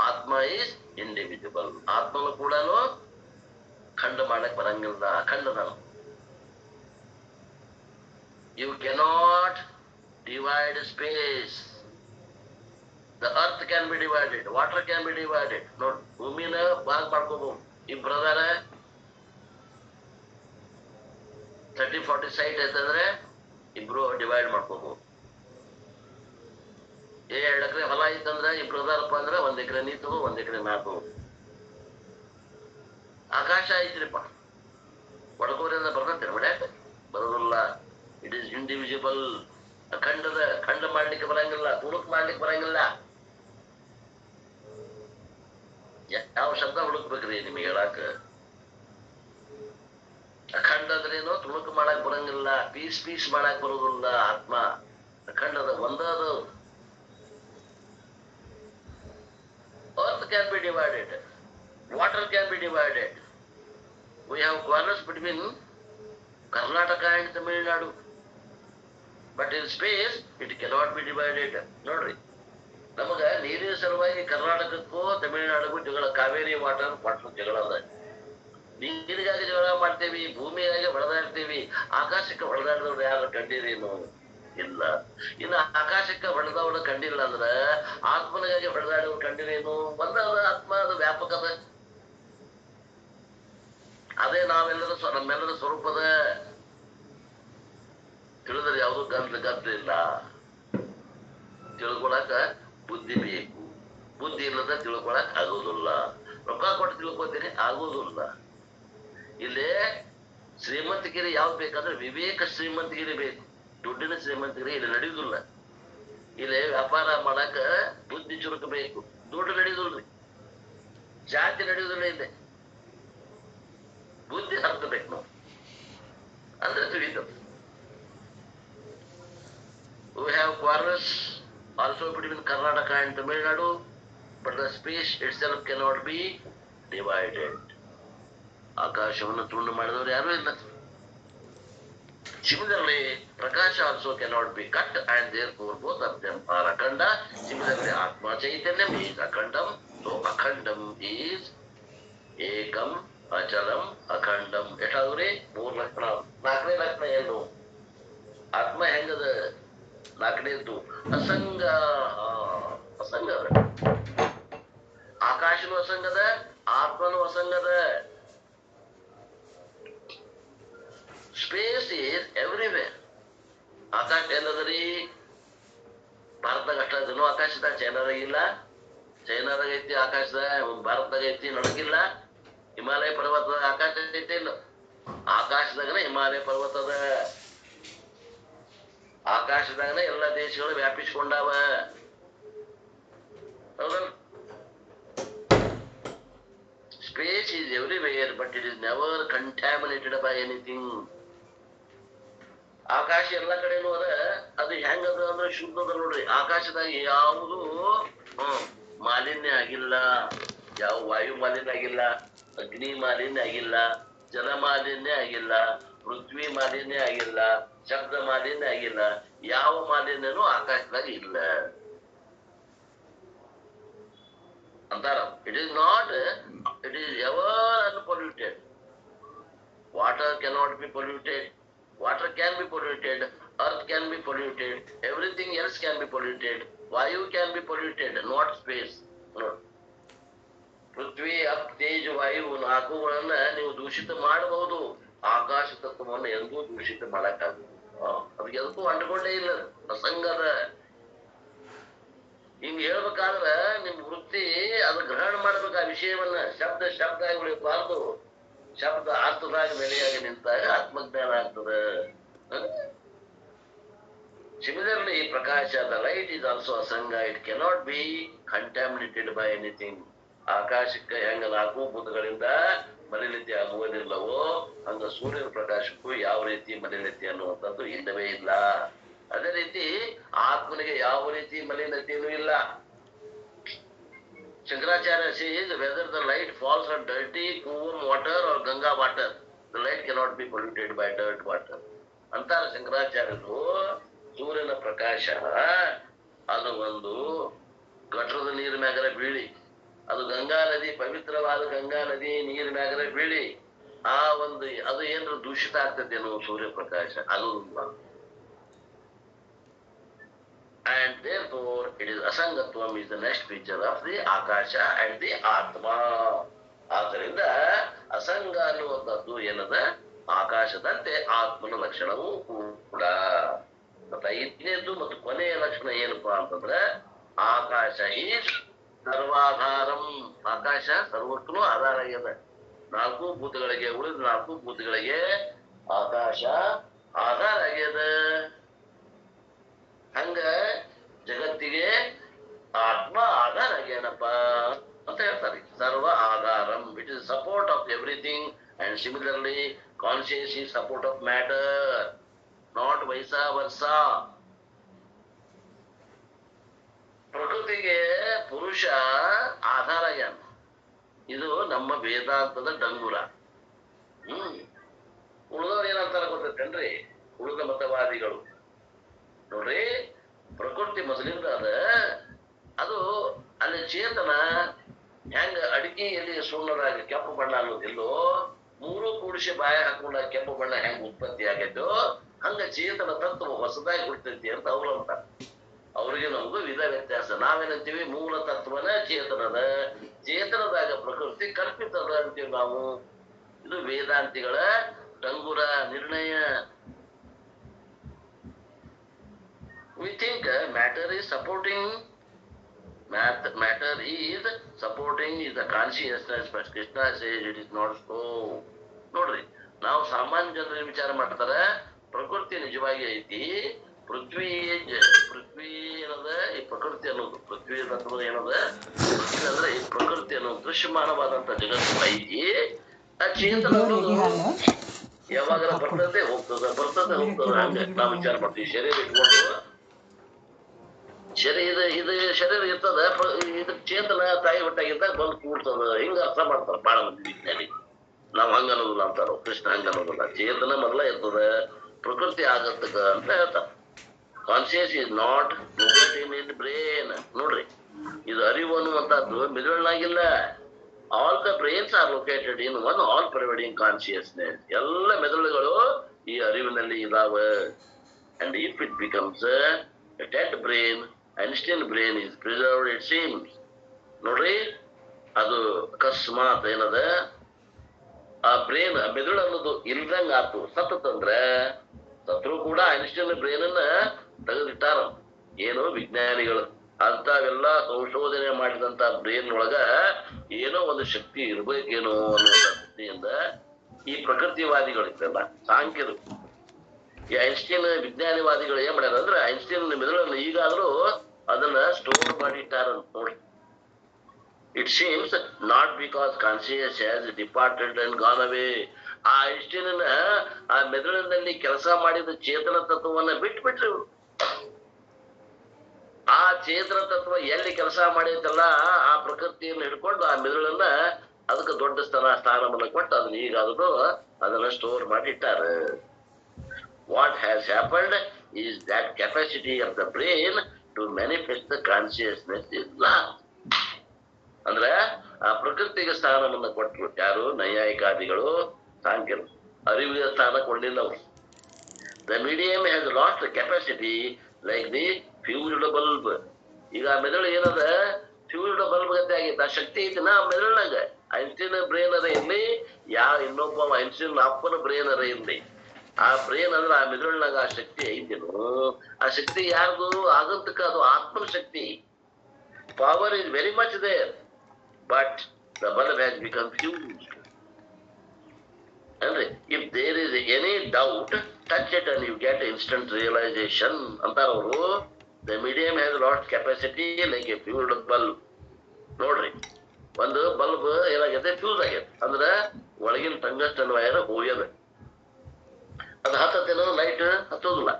ಆತ್ಮ ಈಸ್ ಇಂಡಿವಿಜಿಬಲ್. ಆತ್ಮನು ಕೂಡ ಖಂಡ ಮಾಡಕ್ ಬರಂಗಿಲ್ಲ, ಅಖಂಡದನು. You cannot divide space. The earth can be divided, water can be divided. ನೋಡಿ ಭೂಮಿನ ಭಾಗ ಮಾಡ್ಕೋಬಹುದು. ಇಬ್ಬರದಾರ 30-40 ಸೈಟ್ ಐತಂದ್ರೆ ಇಬ್ರು ಡಿವೈಡ್ ಮಾಡ್ಕೋಬಹುದು. 2 ಎಕರೆ ಹೊಲ ಐತಂದ್ರೆ ಇಬ್ರು ಅದಾರಪ್ಪ ಅಂದ್ರೆ 1 ಎಕರೆ ನೀ ತಗೋ, 1 ಎಕರೆ ನಾ ತಗೋ. ಆಕಾಶ ಐತ್ರಿಪ್ಪ, ಒಡಕೋರಿಂದ ಬರ್ತಂತೆ ಹೊಡ್ಯಾಕ ಬರೋದಿಲ್ಲ. It is individual. ಖಂಡ ಮಾಡ್ಲಿಕ್ಕೆ ಬರಂಗಿಲ್ಲ, ತುಣುಕ್ ಮಾಡ್ಲಿಕ್ಕೆ ಬರಂಗಿಲ್ಲ. ಯಾವ ಶಬ್ದ ಹುಡುಕ್ಬೇಕ್ರಿ ನಿಮಗೆ ಹೇಳಾಕ? ಅಖಂಡ ಅಂದ್ರೇನು? ತುಣುಕು ಮಾಡಕ್ ಬರಂಗಿಲ್ಲ, ಪೀಸ್ ಮಾಡಕ್ ಬರೋದಿಲ್ಲ. ಆತ್ಮ ಅಖಂಡದ ಒಂದದ. Earth can be divided, water can be divided. We have quarrels between Karnataka and Tamil Nadu, but in space it cannot be divided. ನೋಡ್ರಿ, ನಮಗ ನೀರಿನ ಸಲುವಾಗಿ ಕರ್ನಾಟಕಕ್ಕೂ ತಮಿಳುನಾಡಿಗೂ ಜಗಳ. ಕಾವೇರಿ ವಾಟರ್ ಜಗಳ ಅದ. ನೀರಿಗಾಗಿ ಜಗಳ ಮಾಡ್ತೇವಿ, ಭೂಮಿಗಾಗಿ ಹೊಡೆದಾಡ್ತೇವಿ. ಆಕಾಶಕ್ಕೆ ಹೊಡೆದಾಡಿದವ್ರು ಯಾರು ಕಂಡಿರೇನು? ಇಲ್ಲ. ಇನ್ನು ಆಕಾಶಕ್ಕೆ ಹೊಡೆದವ್ರು ಕಂಡಿಲ್ಲ ಅಂದ್ರ ಆತ್ಮನಿಗಾಗಿ ಹೊಡೆದಾಡೋರು ಕಂಡಿರೇನು? ಒಂದದ ಆತ್ಮ, ಅದು ವ್ಯಾಪಕದ. ಅದೇ ನಮ್ಮೆಲ್ಲರ ಸ್ವರೂಪದ. ತಿಳಿದ್ರೆ ಯಾವುದು ಗದ್ದ ಇಲ್ಲ. ತಿಳ್ಕೊಳಕ ಬುದ್ಧಿ ಬೇಕು. ಬುದ್ಧಿ ಇಲ್ಲದ ತಿಳ್ಕೊಳಕ್ ಆಗೋದಿಲ್ಲ. ರೊಕ್ಕ ಕೊಟ್ಟು ತಿಳ್ಕೊತೀನಿ, ಆಗೋದಿಲ್ಲ. ಇಲ್ಲಿ ಶ್ರೀಮಂತಿಗಿರಿ ಯಾವ್ದು ಬೇಕಾದ್ರೆ ವಿವೇಕ ಶ್ರೀಮಂತಿಗಿರಿ ಬೇಕು. ದುಡ್ಡಿನ ಶ್ರೀಮಂತಿಗಿರಿ ಇಲ್ಲಿ ನಡೆಯುವುದಿಲ್ಲ. ಇಲ್ಲಿ ವ್ಯಾಪಾರ ಮಾಡಕ ಬುದ್ಧಿ ಚುರುಕು ಬೇಕು. ದುಡ್ಡು ನಡೆಯುವುದಿಲ್ರಿ, ಜಾತಿ ನಡೆಯುವುದಿಲ್ಲ. ಇಲ್ಲಿ ಬುದ್ಧಿ ಹರ್ಕಬೇಕು ನಾವು, ಅಂದ್ರೆ ತಿಳಿತದೆ. We have quarrels also between Karnataka and Tamil Nadu, but the space itself cannot be divided. ಆಕಾಶವನ್ನು ತುಂಡು ಮಾಡಿದವರು ಯಾರು ಇಲ್ಲ. Similarly, Prakasha also cannot be cut, and therefore both of them are akhanda. Similarly, Atma Chaitanyam is akhandam, so akhandam is ekam, achalam, akhandam. ಎಷ್ಟಾದ್ರಿ? 3 ಲಕ್ಷಣ. 4ನೇ ಲಕ್ಷಣ ಏನು? ಆತ್ಮ ಹೆಂಗದ? 4ನೇದ್ದು ಅಸಂಗ. ಅಸಂಗ ಅದ. ಆಕಾಶನು ಅಸಂಗದ, ಆತ್ಮನು ಅಸಂಗದ. Space is everywhere. ಆಕಾಶ ಎಲ್ಲದರಿ? ಭಾರತದಾಗ ಅಷ್ಟ ಅದನ್ನು ಆಕಾಶದ. ಚೈನಾದಾಗ ಇಲ್ಲ. ಚೈನಾದಾಗ ಐತಿ ಆಕಾಶದಾಗ, ಭಾರತದಾಗ ಐತಿ ನಡಗಿಲ್ಲ. ಹಿಮಾಲಯ ಪರ್ವತದ ಆಕಾಶ ಐತಿ ಇಲ್ಲ. ಆಕಾಶದಾಗನ ಹಿಮಾಲಯ ಪರ್ವತದ. ಆಕಾಶದಾಗನ ಎಲ್ಲ ದೇಶಗಳು ವ್ಯಾಪಿಸಿಕೊಂಡಾವ. ಹೌದಲ್ಲ? Space is everywhere, but it is never contaminated by anything. ಆಕಾಶ ಎಲ್ಲ ಕಡೆನೂ ಅದ. ಅದು ಹೆಂಗದ ಅಂದ್ರೆ ಶುದ್ಧದ. ನೋಡ್ರಿ, ಆಕಾಶದಾಗ ಯಾವುದು ಮಾಲಿನ್ಯ ಆಗಿಲ್ಲ. ಯಾವ ವಾಯು ಮಾಲಿನ್ಯ ಆಗಿಲ್ಲ, ಅಗ್ನಿ ಮಾಲಿನ್ಯ ಆಗಿಲ್ಲ, ಜಲ ಮಾಲಿನ್ಯ ಆಗಿಲ್ಲ, ಪೃಥ್ವಿ ಮಾಲಿನ್ಯ ಆಗಿಲ್ಲ, ಶಬ್ದ ಮಾಲಿನ್ಯ ಆಗಿಲ್ಲ. ಯಾವ ಮಾಲಿನ್ಯನೂ ಆಕಾಶದಾಗ ಇಲ್ಲ ಅಂತಾರ. It is not, it is ever unpolluted. Water cannot be polluted. Water can be polluted, earth can be polluted, everything else can be polluted. Vayu can be polluted, not space. ಪೃಥ್ವಿ, ಅಪ್, ತೇಜ್, ವಾಯು 4ಗಳನ್ನ ನೀವು ದೂಷಿತ ಮಾಡಬಹುದು. ಆಕಾಶ ತತ್ವವನ್ನು ಎಂದೂ ದೂಷಿತ ಮಾಡಕ್ಕಾಗುದು. ಅದಕ್ಕೆ ಎದಕ್ಕೂ ಅಂಟ್ಕೊಂಡೇ ಇಲ್ಲ, ಅಸಂಗದ. ಹಿಂಗ್ ಹೇಳ್ಬೇಕಾದ್ರ ನಿಮ್ ವೃತ್ತಿ ಅದು ಗ್ರಹಣ ಮಾಡ್ಬೇಕು. ಆ ವಿಷಯವನ್ನ ಶಬ್ದ ಆಗಿ ಉಳಿಯಬಾರ್ದು. ಶಬ್ದ ಅರ್ಥದಾಗ ನೆಲೆಯಾಗಿ ನಿಂತಾಗ ಆತ್ಮಜ್ಞಾನ ಆಗ್ತದೆ. Similarly, Prakasha, the light is also asanga. It cannot be contaminated by anything. ಆಕಾಶಕ್ಕೆ ಹೆಂಗ 4 ಭೂತಗಳಿಂದ ಮಲಿನತೆ ಆಗುವುದಿಲ್ಲವೋ ಹಂಗ ಸೂರ್ಯನ ಪ್ರಕಾಶಕ್ಕೂ ಯಾವ ರೀತಿ ಮಲಿನತೆ ಅನ್ನುವಂಥದ್ದು ಇಲ್ಲವೇ ಇಲ್ಲ. ಅದೇ ರೀತಿ ಆತ್ಮನಿಗೆ ಯಾವ ರೀತಿ ಮಲಿನತೆಯೂ ಇಲ್ಲ. Shankaracharya says whether the light falls on dirty Kuvam water or Ganga water, the light cannot be polluted by dirt water. ಅಂತಾರ ಶಂಕರಾಚಾರ್ಯರು. ಸೂರ್ಯನ ಪ್ರಕಾಶ ಅದು ಒಂದು ಗಟ್ರದ ನೀರ್ ಮ್ಯಾಗರ ಬೀಳಿ, ಅದು ಗಂಗಾ ನದಿ, ಪವಿತ್ರವಾದ ಗಂಗಾ ನದಿ ನೀರ್ ಮ್ಯಾಗರ ಬೀಳಿ ಆ ಒಂದು ಅದು ಏನಾದ್ರು ದೂಷಿತ ಆಗ್ತದೆ ಅನ್ನೋ ಸೂರ್ಯ ಪ್ರಕಾಶ ಅದು and therefore it is asangatvam is the next feature of the akasha and the atma. ಆದ್ದರಿಂದ ಅಸಂಗ ಅನ್ನುವಂಥದ್ದು ಏನದ ಆಕಾಶದಂತೆ ಆತ್ಮನ ಲಕ್ಷಣವೂ ಕೂಡ. ಮತ್ತೆ ಐದನೇದ್ದು ಮತ್ತು ಕೊನೆಯ ಲಕ್ಷಣ ಏನಪ್ಪಾ ಅಂತಂದ್ರೆ ಆಕಾಶ ಈಸ್ ಸರ್ವಾಧಾರಂ. ಆಕಾಶ ಸರ್ವಕ್ಕೂ ಆಧಾರ ಆಗ್ಯದ. ನಾಲ್ಕು ಭೂತಗಳಿಗೆ ಉಳಿದ ನಾಲ್ಕು ಭೂತಗಳಿಗೆ ಆಕಾಶ ಆಧಾರ ಆಗ್ಯದ. ಹಂಗ ಜಗತ್ತಿಗೆ ಆತ್ಮ ಆಧಾರ ಆಗ್ಯಾನಪ್ಪ ಅಂತ ಹೇಳ್ತಾರೆ. ಸರ್ವ ಆಧಾರಂ, it is support of everything, and similarly conscious is support of matter, not vice versa. ಪ್ರಕೃತಿಗೆ ಪುರುಷ ಆಧಾರ ಆಗ್ಯಾನ. ಇದು ನಮ್ಮ ವೇದಾಂತದ ಡಂಗುರ. ಉಳಿದವ್ರು ಏನಂತಾರ ಗೊತ್ತೈತೇನ್ರಿ? ಉಳಿದ ಮತವಾದಿಗಳು ನೋಡ್ರಿ, ಪ್ರಕೃತಿ ಮೊದಲಿಂದ ಅದು ಅಲ್ಲಿ ಚೇತನ ಹೆಂಗ ಅಡಿಕೆಯಲ್ಲಿ ಸುಣ್ಣದಾಗ ಕೆಂಪು ಬಣ್ಣ ಅನ್ನೋದಿಲ್ಲೋ, ಮೂರು ಕೂಡಿಸಿ ಬಾಯ ಹಾಕೊಂಡ ಕೆಂಪು ಬಣ್ಣ ಹೆಂಗ ಉತ್ಪತ್ತಿ ಆಗೈತೋ ಹಂಗ ಚೇತನ ತತ್ವ ಹೊಸದಾಗಿ ಹುಡ್ತೈತಿ ಅಂತ ಅವ್ರು ಅಂತಾರ. ಅವ್ರಿಗೆ ನಮಗೂ ವಿಧ ವ್ಯತ್ಯಾಸ. ನಾವೇನಂತೀವಿ ಮೂಲ ತತ್ವನ ಚೇತನದ, ಚೇತನದಾಗ ಪ್ರಕೃತಿ ಕಲ್ಪಿತದ ಅಂತೀವಿ ನಾವು. ಇದು ವೇದಾಂತಿಗಳ ಡಂಗುರ ನಿರ್ಣಯ. We think matter is supporting the consciousness, but Krishna says it is not so. ನೋಡ್ರಿ, ನಾವು ಸಾಮಾನ್ಯ ಜನರ ವಿಚಾರ ಮಾಡ್ತಾರ ಪ್ರಕೃತಿ ನಿಜವಾಗಿ ಐತಿ, ಪೃಥ್ವಿ ಏನದ ಈ ಪ್ರಕೃತಿ ಅನ್ನೋದು, ಪೃಥ್ವಿ ತತ್ವ ಏನದ, ಪೃಥ್ವಿ ಅಂದ್ರೆ ಈ ಪ್ರಕೃತಿ ಅನ್ನೋದು ದೃಶ್ಯಮಾನವಾದಂತ ಜಗತ್ತು ಐತಿ. ಆ ಚೇತನ ಯಾವಾಗ ಬರ್ತದೆ ಹೋಗ್ತದ ಹಂಗ ನಾವು ವಿಚಾರ ಮಾಡ್ತೀವಿ. ಶರೀರ ಇಟ್ಕೊಂಡು ಇದು ಶರೀರ ಇರ್ತದ, ಇದು ಚೇತನ ತಾಯಿ ಹೊಟ್ಟಾಗಿದ್ದಾಗ ಬಂದು ಕೂಡ್ತದ, ಹಿಂಗ ಅರ್ಥ ಮಾಡ್ತಾರ ಬಾಳ ಮಂದಿ ವಿಜ್ಞಾನಿ. ನಾವ್ ಹಂಗ ಅನ್ನೋದಿಲ್ಲ ಅಂತಾರ, ಕೃಷ್ಣ ಹಂಗ ಅನ್ನೋದಿಲ್ಲ. ಚೇತನ ಮೊದಲ ಇರ್ತದ, ಪ್ರಕೃತಿ ಆಗತ್ತಕ ಅಂತ ಹೇಳ್ತಾರ. Conscious is not located in brain. ನೋಡ್ರಿ, ಇದು ಅರಿವು ಅನ್ನುವಂಥದ್ದು ಮಿದುಳನಾಗಿಲ್ಲ. All the brains are located in one all providing consciousness. ಎಲ್ಲ ಮೆದುಳುಗಳು ಈ ಅರಿವಿನಲ್ಲಿ ಇದಾವ. And if it becomes a dead brain, Einstein brain is preserved, it seems. ನೋಡ್ರಿ, ಅದು ಅಕಸ್ಮಾತ್ ಏನದ ಆ ಬ್ರೇನ್ ಮೆದುಳು ಅನ್ನೋದು ಇಲ್ದಂಗ ಆತು, ಸತ್ತಂದ್ರೆ ಸತ್ರು ಕೂಡ ಐನ್ಸ್ಟೈನ್ ಬ್ರೇನ್ ಅನ್ನ ತೆಗೆದಿಟ್ಟಾರ. ಏನು ವಿಜ್ಞಾನಿಗಳು ಅಂತಾವೆಲ್ಲ ಸಂಶೋಧನೆ ಮಾಡಿದಂತ ಬ್ರೇನ್ ಒಳಗ ಏನೋ ಒಂದು ಶಕ್ತಿ ಇರ್ಬೇಕೇನೋ ಅನ್ನೋ ದೃಷ್ಟಿಯಿಂದ ಈ ಪ್ರಕೃತಿವಾದಿಗಳು ಇತ್ತಲ್ಲ, ಸಾಂಖ್ಯರು, ಈ ಐನ್ಸ್ಟೈನ್ ವಿಜ್ಞಾನಿವಾದಿಗಳು ಏನ್ ಮಾಡ್ಯಾರ ಅಂದ್ರೆ ಐನ್ಸ್ಟೈನ್ ಮೆದುಳನ್ನು ಈಗಾದ್ರೂ ಅದನ್ನ ಸ್ಟೋರ್ ಮಾಡಿಟ್ಟಾರ ನೋಡಿ. It seems not because conscious has departed and gone away. ಆ ಐನ್ಸ್ಟೈನ್ ಆ ಮೆದುಳಿನಲ್ಲಿ ಕೆಲಸ ಮಾಡಿದ ಚೇತನ ತತ್ವವನ್ನ ಬಿಟ್ಬಿಟ್ರಿ. ಆ ಚೇತನ ತತ್ವ ಎಲ್ಲಿ ಕೆಲಸ ಮಾಡೈತಲ್ಲ ಆ ಪ್ರಕೃತಿಯನ್ನು ಹಿಡ್ಕೊಂಡು ಆ ಮೆದುಳನ್ನ ಅದಕ್ಕೆ ದೊಡ್ಡ ಸ್ಥಾನವನ್ನು ಕೊಟ್ಟು ಅದನ್ನ ಈಗಾದ್ರೂ ಅದನ್ನ store ಮಾಡಿಟ್ಟಾರ. What has happened is that capacity of the brain to manifest the consciousness is lost. ಅಂದ್ರೆ ಆ ಪ್ರಕೃತಿಗೆ ಸ್ಥಾನವನ್ನು ಕೊಟ್ಟರು ಯಾರು? ನೈಯಾಯಿಕಾದಿಗಳು, ಸಾಂಖ್ಯರು. ಅರಿವಿಗೆ ಸ್ಥಾನ ಕೊಡಲಿಲ್ಲ ಅವರು. The medium has lost the capacity like the fused bulb. ಈಗ ಮೆದುಳು ಏನದ ಫ್ಯೂಸ್ಡ್ ಬಲ್ಬ್ ಗತೆ ಆಗೈತೆ. ಆ ಶಕ್ತಿ ಐತಿನ ಮೆದುಳಿನಾಗ. ಐನ್ಸ್ಟೈನ್ ಬ್ರೇನ್ ಅರ ಇರ್ಲಿ, ಇನ್ನೊಬ್ಬ ಐನ್ಸ್ಟೈನ್ ಅಪ್ಪನ ಬ್ರೇನ್ ಅರ ಇರ್ಲಿ, ಆ ಬ್ರೇನ್ ಅಂದ್ರೆ ಆ ಮೆದುಳಿನಾಗ ಆ ಶಕ್ತಿ ಐತೇನು? ಆ ಶಕ್ತಿ ಯಾರ್ದು? ಆಗಂತಕ್ಕ ಅದು ಆತ್ಮನ ಶಕ್ತಿ. Power is very much there, but the bulb has become fused. ಅಂದ್ರೆ if there is any doubt, touch it and you get instant realisation ಅಂತಾರ ಅವರು. The medium has lost capacity like a fused bulb. ನೋಡ್ರಿ, ಒಂದು bulb ಏನಾಗೈತೆ? Fuse ಆಗೈತೆ. ಅಂದ್ರೆ ಒಳಗಿನ tungsten wire ಹೋಗ್ಯದ. ಅದು ಹತ್ತೇನೋ light ಹತ್ತೋದಿಲ್ಲ.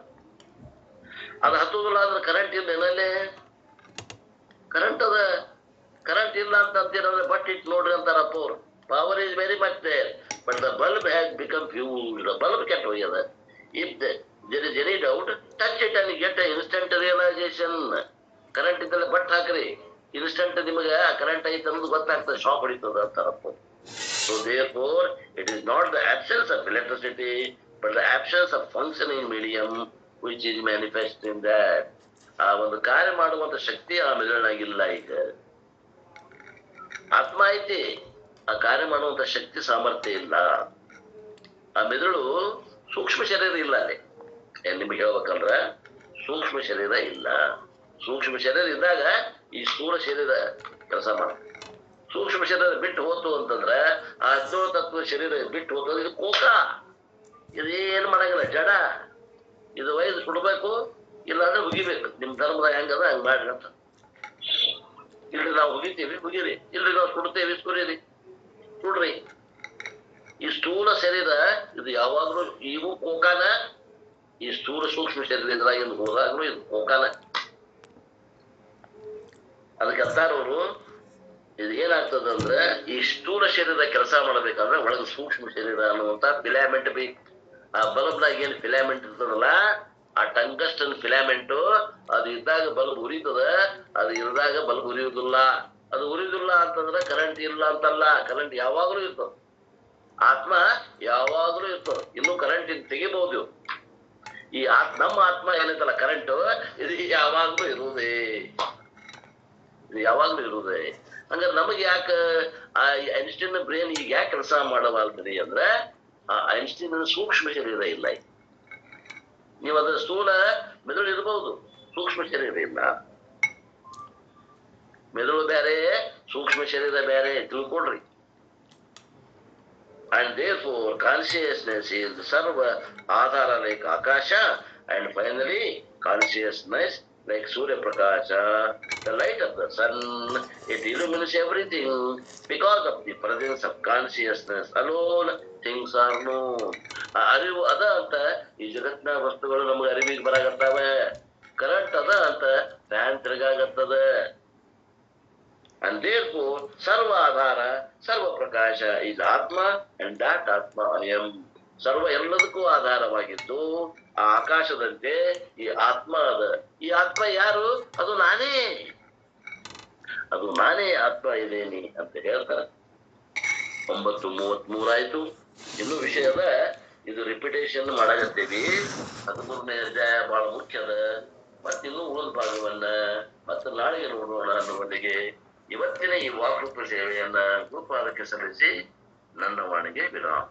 ಅದು ಹತ್ತೋದಿಲ್ಲ ಅಂದ್ರೆ ಕರೆಂಟ್ ಇಲ್ಲ ಏನಲ್ಲಿ? ಕರೆಂಟ್ ಅದ. ಕರೆಂಟ್ ಇಲ್ಲ ಅಂತ ಅಂತೀರಂದ್ರೆ ಬಟ್ ಇಟ್ ನೋಡ್ರಿ ಅಂತಾರಪ್ಪ ಅವ್ರು. Power is very much there, but the bulb has become fused. Bulb ಕೆಟ್ಟ ಹೋಗ್ಯದ. If there is any doubt, touch it and get instant realisation. Current ಇದ್ದಲ್ಲ ಬಟ್ ಹಾಕ್ರಿ, ಇನ್ಸ್ಟಂಟ್ ನಿಮಗೆ ಆ ಕರೆಂಟ್ ಐತೆ ಅನ್ನೋದು ಗೊತ್ತಾಗ್ತದೆ, ಶಾಕ್ ಹೊಡಿತದ ಅಂತಾರಪ್ಪ. So therefore it is not the absence of electricity but the absence of functioning medium which is manifest in that. ಆ ಒಂದು ಕಾರ್ಯ ಮಾಡುವಂತ ಶಕ್ತಿ ಆ ಮೆದುಳಿನಾಗಿಲ್ಲ. ಈಗ ಆತ್ಮ ಐತಿ, ಆ ಕಾರ್ಯ ಮಾಡುವಂತ ಶಕ್ತಿ ಸಾಮರ್ಥ್ಯ ಇಲ್ಲ. ಆ ಮೆದುಳು ಸೂಕ್ಷ್ಮ ಶರೀರ ಇಲ್ಲ ಅಲ್ಲಿ. ನಿಮ್ಗೆ ಹೇಳ್ಬೇಕಂದ್ರ ಸೂಕ್ಷ್ಮ ಶರೀರ ಇಲ್ಲ. ಸೂಕ್ಷ್ಮ ಶರೀರ ಇದ್ದಾಗ ಈ ಸ್ಥೂಲ ಶರೀರ ಕೆಲಸ ಮಾಡುತ್ತೆ. ಸೂಕ್ಷ್ಮ ಶರೀರ ಬಿಟ್ಟು ಹೋತು ಅಂತಂದ್ರ ಆ 17 ತತ್ವ ಶರೀರ ಬಿಟ್ಟು ಹೋದ ಇದು ಕೋಕ. ಇದೇನ್ ಮಾಡಂಗಿಲ್ಲ, ಜಡ. ಇದು ಒಯ್ದು ಸುಡ್ಬೇಕು, ಇಲ್ಲಾಂದ್ರೆ ಹುಗಿಬೇಕು. ನಿಮ್ ಧರ್ಮದಾಗ ಹೆಂಗದ ಹಂಗ್ ಮಾಡ್ರಿ ಅಂತ. ಇಲ್ರಿ ನಾವು ಹುಗಿತೀವಿ, ಹುಗಿರಿ. ಇಲ್ರಿ ನಾವು ಸುಡ್ತೇವಿ, ಸುರಿರಿ, ಸುಡ್ರಿ. ಈ ಸ್ಥೂಲ ಶರೀರ ಇದು ಯಾವಾಗ್ಲೂ ಈಗೂ ಕೋಕಾನ. ಈ ಸ್ಥೂಲ ಸೂಕ್ಷ್ಮ ಶರೀರ ಇದ್ರಾಗ ಹೋದಾಗ್ಲೂ ಇದು ಕೋಕಾನ. ಅದಕ್ಕೆ ಅಂತಾರವರು ಇದು ಏನಾಗ್ತದಂದ್ರೆ ಈ ಸ್ಥೂಲ ಶರೀರ ಕೆಲಸ ಮಾಡಬೇಕಂದ್ರೆ ಒಳಗೆ ಸೂಕ್ಷ್ಮ ಶರೀರ ಅನ್ನುವಂತ ಫಿಲಾಮೆಂಟ್ ಬೇಕು. ಆ ಬಲ್ಬ್ನಾಗ ಏನ್ ಫಿಲಾಮೆಂಟ್ ಇರ್ತದಲ್ಲ, ಆ ಟಂಗಸ್ಟನ್ ಫಿಲಾಮೆಂಟ್ ಅದು ಇದ್ದಾಗ ಬಲ್ಬ್ ಉರಿತದ, ಅದು ಇರದಾಗ ಬಲ್ಬ್ ಉರಿಯುವುದಿಲ್ಲ. ಅದು ಉರಿಯುದಿಲ್ಲ ಅಂತಂದ್ರೆ ಕರೆಂಟ್ ಇಲ್ಲ ಅಂತಲ್ಲ, ಕರೆಂಟ್ ಯಾವಾಗ್ಲೂ ಇರ್ತದ. ಆತ್ಮ ಯಾವಾಗ್ಲೂ ಇರ್ತದ. ಇನ್ನು ಕರೆಂಟ್ ತೆಗಿಬಹುದು. ಈ ನಮ್ಮ ಆತ್ಮ ಏನೈತಲ್ಲ ಕರೆಂಟ್, ಇದು ಯಾವಾಗ್ಲೂ ಇರುವುದೇ, ಇದು ಯಾವಾಗ್ಲೂ ಇರುವುದೇ. ಹಂಗಾರೆ ನಮಗೆ ಯಾಕೆ ಆ ಐನ್ಸ್ಟೀನ್ ಬ್ರೇನ್ ಈಗ ಯಾಕೆ ಕೆಲಸ ಮಾಡಬಾರ್ದ್ರಿ ಅಂದ್ರೆ ಆ ಐನ್ಸ್ಟೀನ್ ಸೂಕ್ಷ್ಮ ಶರೀರ ಇಲ್ಲ. ನೀವು ಅದ್ರ ಸ್ಥೂಲ ಮೆದುಳು ಇರಬಹುದು, ಸೂಕ್ಷ್ಮ ಶರೀರ ಇಲ್ಲ. ಮೆದುಳು ಬೇರೆ, ಸೂಕ್ಷ್ಮ ಶರೀರ ಬೇರೆ, ತಿಳ್ಕೊಳ್ರಿ. And therefore consciousness is the sarva adhara like akasha, and finally consciousness like Surya Prakasha, the light of the sun. It illumines everything. Because of the presence of consciousness alone things are known. ಅರಿವು ಅದ ಅಂತ ಈ ಜಗತ್ತಿನ ವಸ್ತುಗಳು ನಮ್ಗೆ ಅರಿವಿಗೆ ಬರಾಕತ್ತಾವೆ. Current ಅದ ಅಂತ fan ತಿರುಗಾಗತ್ತದ. And therefore sarva adhara sarva prakasha is atma, and that atma I am. ಸರ್ವ ಎಲ್ಲದಕ್ಕೂ ಆಧಾರವಾಗಿದ್ದು ಆ ಆಕಾಶದಂತೆ ಈ ಆತ್ಮ ಅದ. ಈ ಆತ್ಮ ಯಾರು? ಅದು ನಾನೇ, ಅದು ನಾನೇ ಆತ್ಮ ಇದೇನಿ ಅಂತ ಹೇಳ್ತಾರೆ. 9:33 ಆಯ್ತು. ಇನ್ನೂ ವಿಷಯ ಅದ, ಇದು ರಿಪಿಟೇಷನ್ ಮಾಡಾಕತ್ತೀವಿ. 13ನೇ ಅಧ್ಯಾಯ ಬಹಳ ಮುಖ್ಯ ಅದ. ಮತ್ತಿನ್ನೂ ಉಳಿದ ಭಾಗವನ್ನ ಮತ್ತೆ ನಾಳೆಗೆ ನೋಡೋಣ ಅನ್ನುವಲ್ಲಿಗೆ ಇವತ್ತಿನ ಈ ವಾಕ್ರೂಪ ಸೇವೆಯನ್ನ ಗುರುಪಾದಕ್ಕೆ ಸಲ್ಲಿಸಿ ನನ್ನ ವಾಣಿಗೆ ವಿರಾಮ.